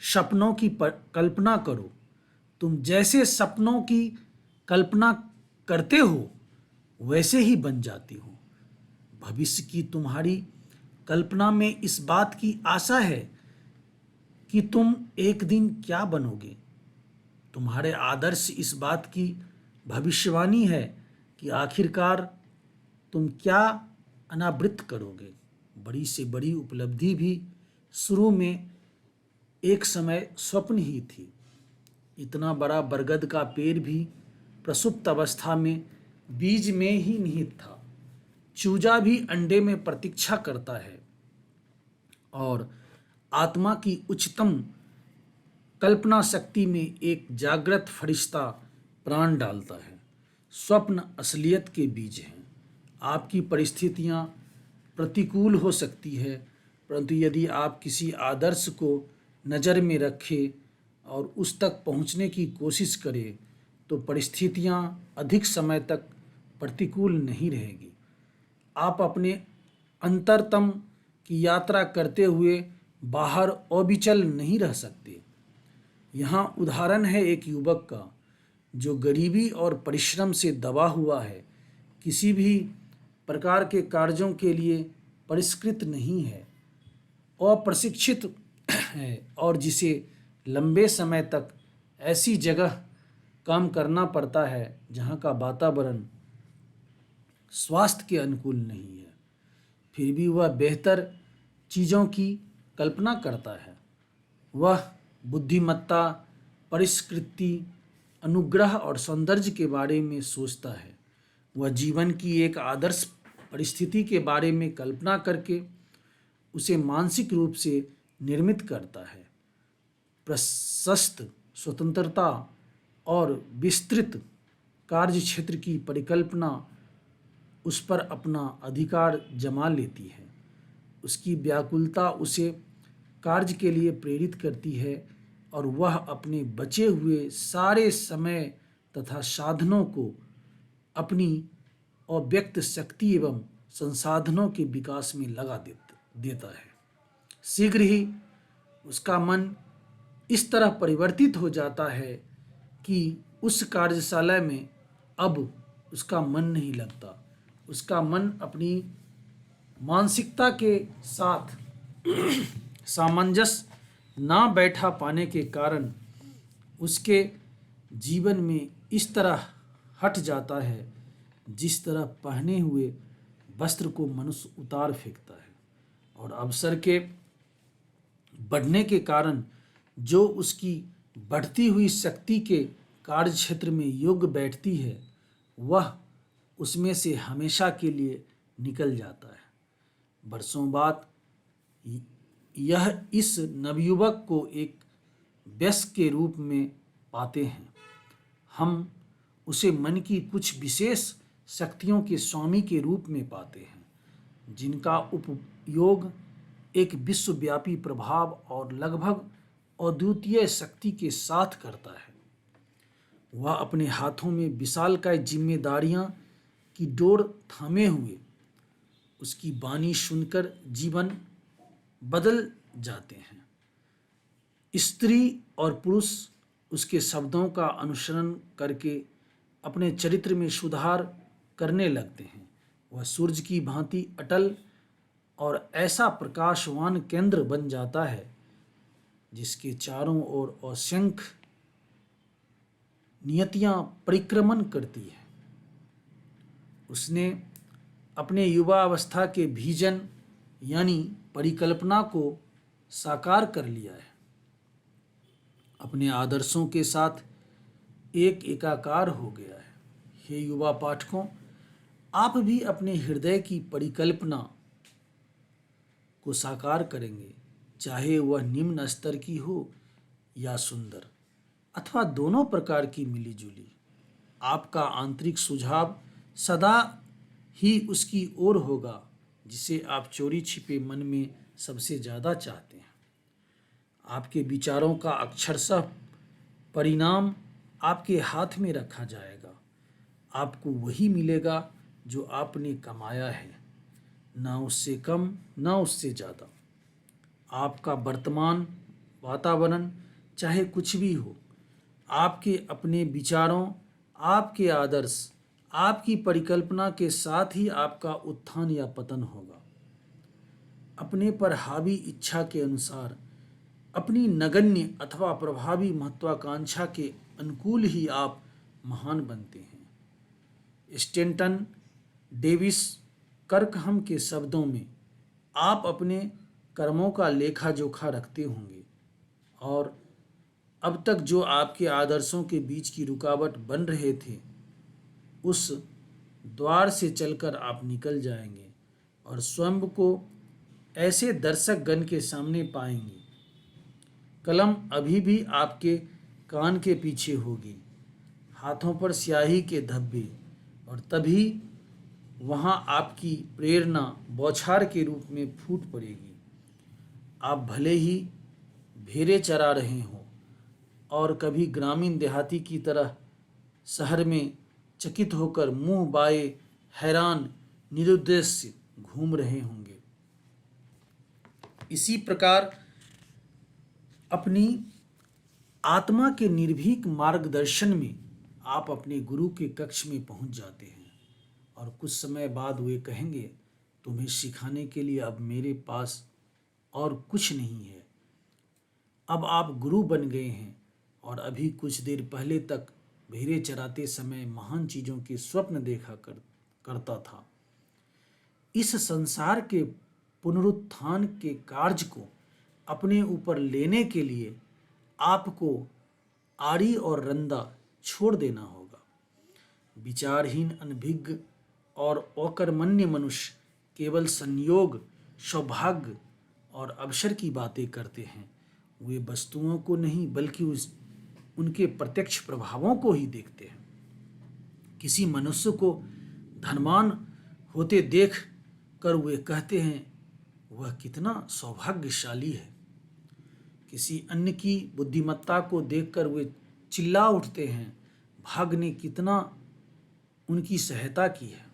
सपनों की कल्पना करो। तुम जैसे सपनों की कल्पना करते हो वैसे ही बन जाती हो। भविष्य की तुम्हारी कल्पना में इस बात की आशा है कि तुम एक दिन क्या बनोगे। तुम्हारे आदर्श इस बात की भविष्यवाणी है कि आखिरकार तुम क्या अनावृत करोगे। बड़ी से बड़ी उपलब्धि भी शुरू में एक समय स्वप्न ही थी। इतना बड़ा बरगद का पेड़ भी प्रसुप्त अवस्था में बीज में ही निहित था। चूजा भी अंडे में प्रतीक्षा करता है और आत्मा की उच्चतम कल्पना शक्ति में एक जागृत फरिश्ता प्राण डालता है। स्वप्न असलियत के बीज हैं। आपकी परिस्थितियां प्रतिकूल हो सकती है, परंतु यदि आप किसी आदर्श को नज़र में रखें और उस तक पहुंचने की कोशिश करें तो परिस्थितियां अधिक समय तक प्रतिकूल नहीं रहेगी। आप अपने अंतरतम की यात्रा करते हुए बाहर अविचल नहीं रह सकते। यहाँ उदाहरण है एक युवक का जो गरीबी और परिश्रम से दबा हुआ है, किसी भी प्रकार के कार्यों के लिए परिष्कृत नहीं है, अप्रशिक्षित है और जिसे लंबे समय तक ऐसी जगह काम करना पड़ता है जहाँ का वातावरण स्वास्थ्य के अनुकूल नहीं है। फिर भी वह बेहतर चीज़ों की कल्पना करता है। वह बुद्धिमत्ता, परिष्कृति, अनुग्रह और सौंदर्य के बारे में सोचता है। वह जीवन की एक आदर्श परिस्थिति के बारे में कल्पना करके उसे मानसिक रूप से निर्मित करता है। प्रशस्त स्वतंत्रता और विस्तृत कार्य क्षेत्र की परिकल्पना उस पर अपना अधिकार जमा लेती है। उसकी व्याकुलता उसे कार्य के लिए प्रेरित करती है और वह अपने बचे हुए सारे समय तथा साधनों को अपनी अव्यक्त शक्ति एवं संसाधनों के विकास में लगा देता है। शीघ्र ही उसका मन इस तरह परिवर्तित हो जाता है कि उस कार्यशाला में अब उसका मन नहीं लगता। उसका मन अपनी मानसिकता के साथ सामंजस्य ना बैठा पाने के कारण उसके जीवन में इस तरह हट जाता है जिस तरह पहने हुए वस्त्र को मनुष्य उतार फेंकता है, और अवसर के बढ़ने के कारण जो उसकी बढ़ती हुई शक्ति के कार्य क्षेत्र में योग्य बैठती है वह उसमें से हमेशा के लिए निकल जाता है। वर्षों बाद यह इस नवयुवक को एक वयस्क के रूप में पाते हैं। हम उसे मन की कुछ विशेष शक्तियों के स्वामी के रूप में पाते हैं जिनका उपयोग एक विश्वव्यापी प्रभाव और लगभग अद्वितीय शक्ति के साथ करता है। वह अपने हाथों में विशालकाय जिम्मेदारियां की डोर थामे हुए उसकी वाणी सुनकर जीवन बदल जाते हैं। स्त्री और पुरुष उसके शब्दों का अनुसरण करके अपने चरित्र में सुधार करने लगते हैं। वह सूर्य की भांति अटल और ऐसा प्रकाशवान केंद्र बन जाता है जिसके चारों ओर असंख्य नियतियां परिक्रमण करती है। उसने अपने युवा अवस्था के विजन यानी परिकल्पना को साकार कर लिया है। अपने आदर्शों के साथ एक एकाकार हो गया है। हे युवा पाठकों, आप भी अपने हृदय की परिकल्पना को साकार करेंगे, चाहे वह निम्न स्तर की हो या सुंदर, अथवा दोनों प्रकार की मिलीजुली। आपका आंतरिक सुझाव सदा ही उसकी ओर होगा जिसे आप चोरी छिपे मन में सबसे ज़्यादा चाहते हैं। आपके विचारों का अक्षरशः परिणाम आपके हाथ में रखा जाएगा। आपको वही मिलेगा जो आपने कमाया है, ना उससे कम ना उससे ज़्यादा। आपका वर्तमान वातावरण चाहे कुछ भी हो, आपके अपने विचारों, आपके आदर्श, आपकी परिकल्पना के साथ ही आपका उत्थान या पतन होगा। अपने पर हावी इच्छा के अनुसार, अपनी नगण्य अथवा प्रभावी महत्वाकांक्षा के अनुकूल ही आप महान बनते हैं। स्टेंटन डेविस कर्कहम के शब्दों में, आप अपने कर्मों का लेखा जोखा रखते होंगे और अब तक जो आपके आदर्शों के बीच की रुकावट बन रहे थे, उस द्वार से चलकर आप निकल जाएंगे और स्वयं को ऐसे दर्शक गण के सामने पाएंगे। कलम अभी भी आपके कान के पीछे होगी, हाथों पर स्याही के धब्बे, और तभी वहाँ आपकी प्रेरणा बौछार के रूप में फूट पड़ेगी। आप भले ही भेड़ें चरा रहे हों और कभी ग्रामीण देहाती की तरह शहर में चकित होकर मुंह बाए हैरान निरुद्देश्य घूम रहे होंगे। इसी प्रकार अपनी आत्मा के निर्भीक मार्गदर्शन में आप अपने गुरु के कक्ष में पहुंच जाते हैं और कुछ समय बाद वे कहेंगे, तुम्हें सिखाने के लिए अब मेरे पास और कुछ नहीं है। अब आप गुरु बन गए हैं और अभी कुछ देर पहले तक भेड़ें चराते समय महान चीज़ों के स्वप्न देखा करता था। इस संसार के पुनरुत्थान के कार्य को अपने ऊपर लेने के लिए आपको आड़ी और रंदा छोड़ देना होगा। विचारहीन, अनभिज्ञ और अकर्मण्य मनुष्य केवल संयोग, सौभाग्य और अवसर की बातें करते हैं। वे वस्तुओं को नहीं बल्कि उनके प्रत्यक्ष प्रभावों को ही देखते हैं। किसी मनुष्य को धनवान होते देख कर वे कहते हैं, वह कितना सौभाग्यशाली है। किसी अन्य की बुद्धिमत्ता को देखकर वे चिल्ला उठते हैं, भाग्य ने कितना उनकी सहायता की है।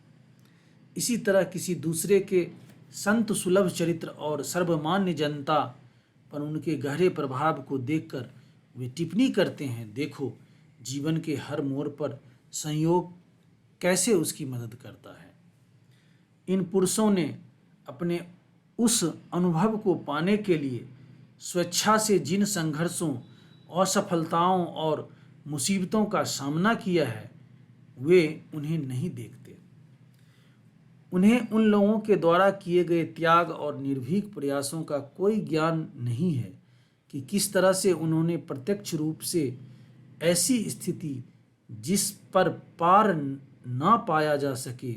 इसी तरह किसी दूसरे के संत सुलभ चरित्र और सर्वमान्य जनता पर उनके गहरे प्रभाव को देखकर वे टिप्पणी करते हैं, देखो जीवन के हर मोड़ पर संयोग कैसे उसकी मदद करता है। इन पुरुषों ने अपने उस अनुभव को पाने के लिए स्वेच्छा से जिन संघर्षों, असफलताओं और मुसीबतों का सामना किया है, वे उन्हें नहीं देखते। उन्हें उन लोगों के द्वारा किए गए त्याग और निर्भीक प्रयासों का कोई ज्ञान नहीं है कि किस तरह से उन्होंने प्रत्यक्ष रूप से ऐसी स्थिति जिस पर पार ना पाया जा सके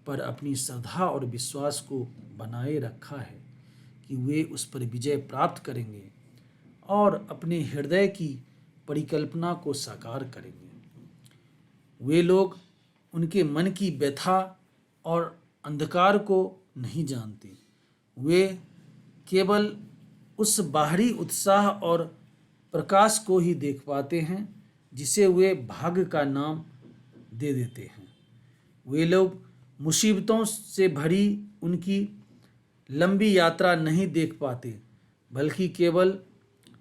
पर अपनी श्रद्धा और विश्वास को बनाए रखा है कि वे उस पर विजय प्राप्त करेंगे और अपने हृदय की परिकल्पना को साकार करेंगे। वे लोग उनके मन की व्यथा और अंधकार को नहीं जानते। वे केवल उस बाहरी उत्साह और प्रकाश को ही देख पाते हैं जिसे वे भाग्य का नाम दे देते हैं। वे लोग मुसीबतों से भरी उनकी लंबी यात्रा नहीं देख पाते, बल्कि केवल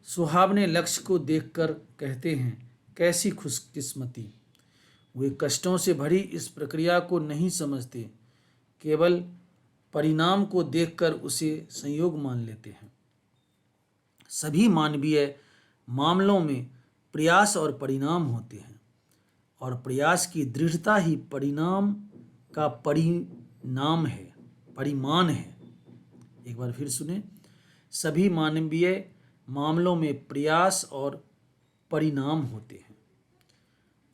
सुहावने लक्ष्य को देखकर कहते हैं, कैसी खुशकिस्मती। वे कष्टों से भरी इस प्रक्रिया को नहीं समझते, केवल परिणाम को देखकर उसे संयोग मान लेते हैं। सभी मानवीय मामलों में प्रयास और परिणाम होते हैं और प्रयास की दृढ़ता ही परिणाम का परिमाण है। एक बार फिर सुने, सभी मानवीय मामलों में प्रयास और परिणाम होते हैं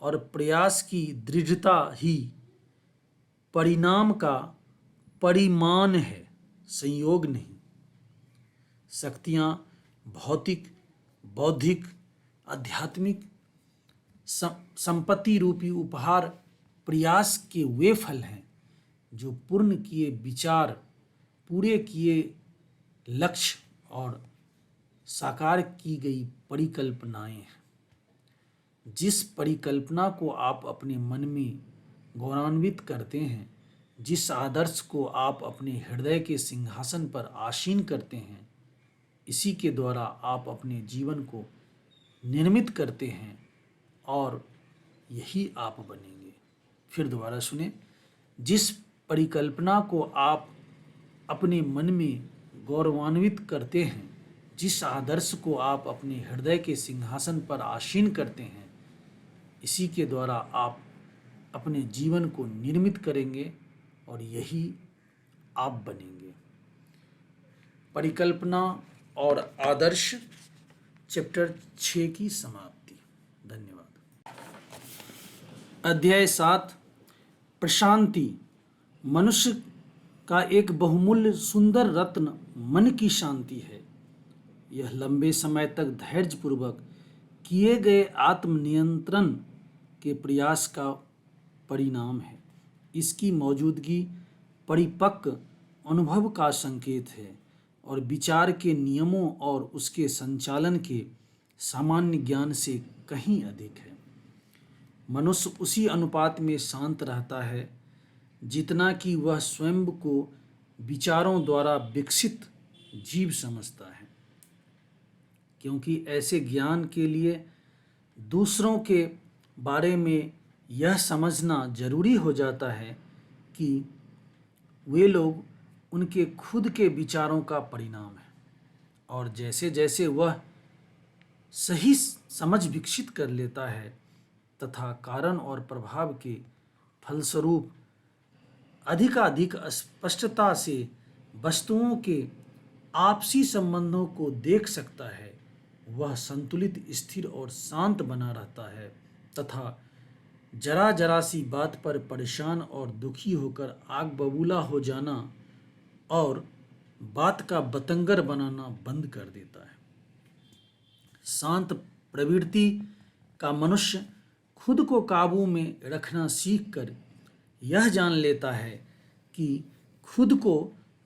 और प्रयास की दृढ़ता ही परिणाम का परिमाण है, संयोग नहीं। शक्तियाँ भौतिक, बौद्धिक, आध्यात्मिक संपत्ति रूपी उपहार प्रयास के वे फल हैं जो पूर्ण किए विचार पूरे किए लक्ष्य और साकार की गई परिकल्पनाएं हैं। जिस परिकल्पना को आप अपने मन में गौरवान्वित करते हैं, जिस आदर्श को आप अपने हृदय के सिंहासन पर आसीन करते हैं, इसी के द्वारा आप अपने जीवन को निर्मित करते हैं और यही आप बनेंगे। फिर दोबारा सुने, जिस परिकल्पना को आप अपने मन में गौरवान्वित करते हैं, जिस आदर्श को आप अपने हृदय के सिंहासन पर आसीन करते हैं, इसी के द्वारा आप अपने जीवन को निर्मित करेंगे और यही आप बनेंगे। परिकल्पना और आदर्श, चैप्टर 6 की समाप्ति। धन्यवाद। अध्याय 7, प्रशांति। मनुष्य का एक बहुमूल्य सुंदर रत्न मन की शांति है। यह लंबे समय तक धैर्यपूर्वक किए गए आत्मनियंत्रण के प्रयास का परिणाम है। इसकी मौजूदगी परिपक्व अनुभव का संकेत है और विचार के नियमों और उसके संचालन के सामान्य ज्ञान से कहीं अधिक है। मनुष्य उसी अनुपात में शांत रहता है जितना कि वह स्वयं को विचारों द्वारा विकसित जीव समझता है, क्योंकि ऐसे ज्ञान के लिए दूसरों के बारे में यह समझना जरूरी हो जाता है कि वे लोग उनके खुद के विचारों का परिणाम है, और जैसे जैसे वह सही समझ विकसित कर लेता है तथा कारण और प्रभाव के फलस्वरूप अधिकाधिक स्पष्टता से वस्तुओं के आपसी संबंधों को देख सकता है, वह संतुलित, स्थिर और शांत बना रहता है तथा जरा जरा सी बात पर परेशान और दुखी होकर आग बबूला हो जाना और बात का बतंगर बनाना बंद कर देता है। शांत प्रवृत्ति का मनुष्य खुद को काबू में रखना सीखकर यह जान लेता है कि खुद को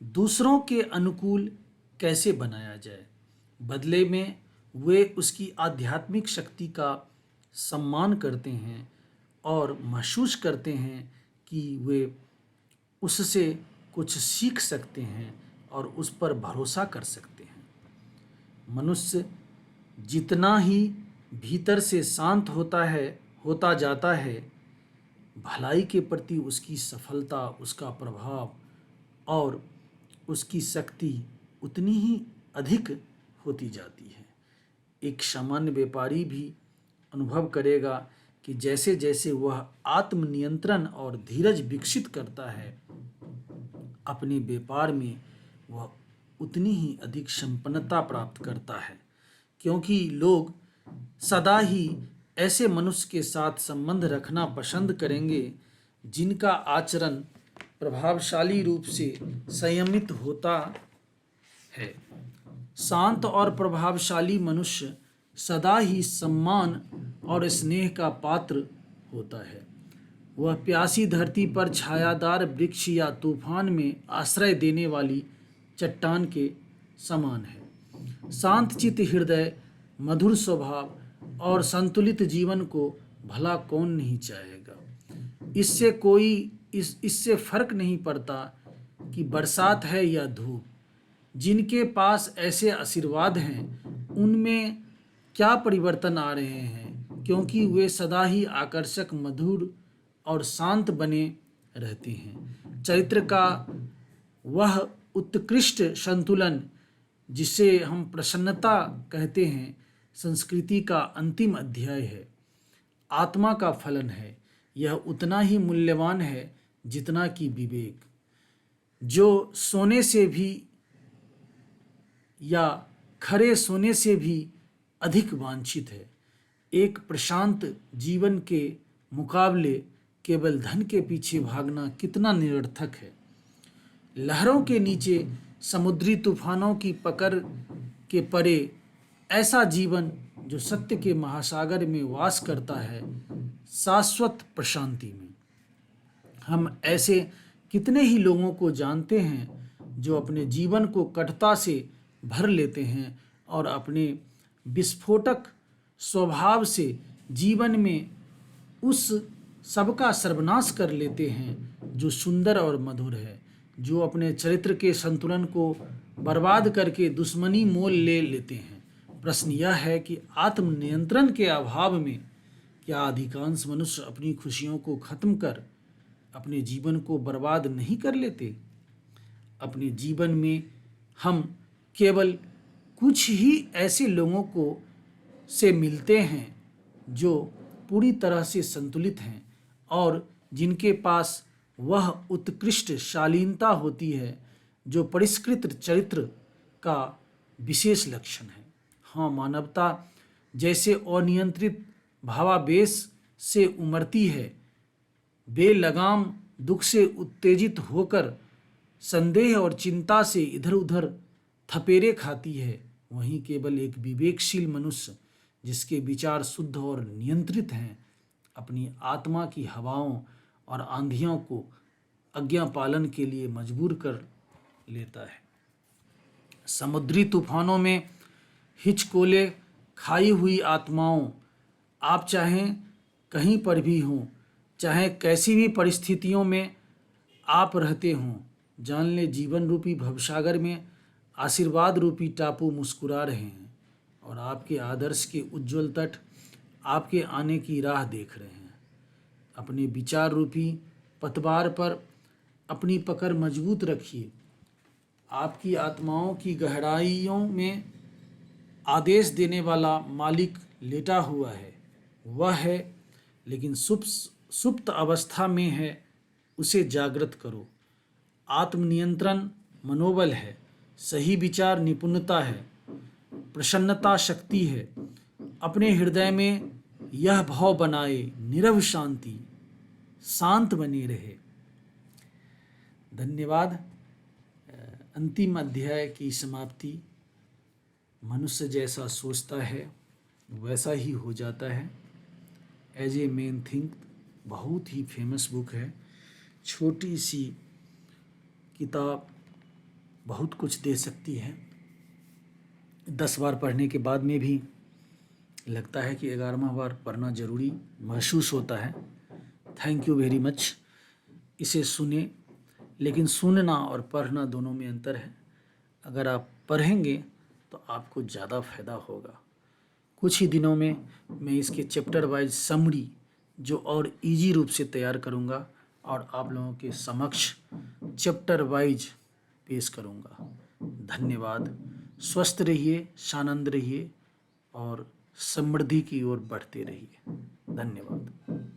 दूसरों के अनुकूल कैसे बनाया जाए। बदले में वे उसकी आध्यात्मिक शक्ति का सम्मान करते हैं और महसूस करते हैं कि वे उससे कुछ सीख सकते हैं और उस पर भरोसा कर सकते हैं। मनुष्य जितना ही भीतर से शांत होता जाता है, भलाई के प्रति उसकी सफलता, उसका प्रभाव और उसकी शक्ति उतनी ही अधिक होती जाती है। एक सामान्य व्यापारी भी अनुभव करेगा कि जैसे जैसे वह आत्मनियंत्रण और धीरज विकसित करता है, अपने व्यापार में वह उतनी ही अधिक संपन्नता प्राप्त करता है, क्योंकि लोग सदा ही ऐसे मनुष्य के साथ संबंध रखना पसंद करेंगे जिनका आचरण प्रभावशाली रूप से संयमित होता है। शांत और प्रभावशाली मनुष्य सदा ही सम्मान और स्नेह का पात्र होता है। वह प्यासी धरती पर छायादार वृक्ष या तूफान में आश्रय देने वाली चट्टान के समान है। शांतचित्त हृदय, मधुर स्वभाव और संतुलित जीवन को भला कौन नहीं चाहेगा। इससे फर्क नहीं पड़ता कि बरसात है या धूप। जिनके पास ऐसे आशीर्वाद हैं उनमें क्या परिवर्तन आ रहे हैं, क्योंकि वे सदा ही आकर्षक, मधुर और शांत बने रहते हैं। चरित्र का वह उत्कृष्ट संतुलन जिसे हम प्रसन्नता कहते हैं, संस्कृति का अंतिम अध्याय है, आत्मा का फलन है। यह उतना ही मूल्यवान है जितना कि विवेक, जो सोने से भी या खरे सोने से भी अधिक वांछित है। एक प्रशांत जीवन के मुकाबले केवल धन के पीछे भागना कितना निरर्थक है। लहरों के नीचे, समुद्री तूफानों की पकड़ के परे ऐसा जीवन जो सत्य के महासागर में वास करता है, शाश्वत प्रशांति में। हम ऐसे कितने ही लोगों को जानते हैं जो अपने जीवन को कटुता से भर लेते हैं और अपने विस्फोटक स्वभाव से जीवन में उस सबका सर्वनाश कर लेते हैं जो सुंदर और मधुर है, जो अपने चरित्र के संतुलन को बर्बाद करके दुश्मनी मोल ले लेते हैं। प्रश्न यह है कि आत्मनियंत्रण के अभाव में क्या अधिकांश मनुष्य अपनी खुशियों को खत्म कर अपने जीवन को बर्बाद नहीं कर लेते? अपने जीवन में हम केवल कुछ ही ऐसे लोगों को से मिलते हैं जो पूरी तरह से संतुलित हैं और जिनके पास वह उत्कृष्ट शालीनता होती है जो परिष्कृत चरित्र का विशेष लक्षण है। हाँ, मानवता जैसे अनियंत्रित भावावेश से उमड़ती है, बेलगाम दुख से उत्तेजित होकर संदेह और चिंता से इधर उधर थपेरे खाती है, वहीं केवल एक विवेकशील मनुष्य जिसके विचार शुद्ध और नियंत्रित हैं अपनी आत्मा की हवाओं और आंधियों को आज्ञा पालन के लिए मजबूर कर लेता है। समुद्री तूफानों में हिचकोले खाई हुई आत्माओं, आप चाहें कहीं पर भी हों, चाहे कैसी भी परिस्थितियों में आप रहते हों, जान ले जीवन रूपी भवसागर में आशीर्वाद रूपी टापू मुस्कुरा रहे हैं और आपके आदर्श के उज्जवल तट आपके आने की राह देख रहे हैं। अपने विचार रूपी पतवार पर अपनी पकड़ मजबूत रखिए। आपकी आत्माओं की गहराइयों में आदेश देने वाला मालिक लेटा हुआ है। वह है, लेकिन सुप्त अवस्था में है, उसे जागृत करो। आत्मनियंत्रण मनोबल है, सही विचार निपुणता है, प्रसन्नता शक्ति है। अपने हृदय में यह भाव बनाए, नीरव शांति, शांत बने रहे। धन्यवाद। अंतिम अध्याय की समाप्ति। मनुष्य जैसा सोचता है वैसा ही हो जाता है। एज ए मैन थिंक बहुत ही फेमस बुक है। छोटी सी किताब बहुत कुछ दे सकती है। 10 बार पढ़ने के बाद में भी लगता है कि 11वां बार पढ़ना ज़रूरी महसूस होता है। Thank you very much. इसे सुने, लेकिन सुनना और पढ़ना दोनों में अंतर है। अगर आप पढ़ेंगे तो आपको ज़्यादा फायदा होगा। कुछ ही दिनों में मैं इसके चैप्टर वाइज समरी जो और इजी रूप से तैयार करूँगा और आप लोगों के समक्ष चैप्टर वाइज पेश करूँगा। धन्यवाद। स्वस्थ रहिए, शानंद रहिए और समृद्धि की ओर बढ़ते रहिए। धन्यवाद।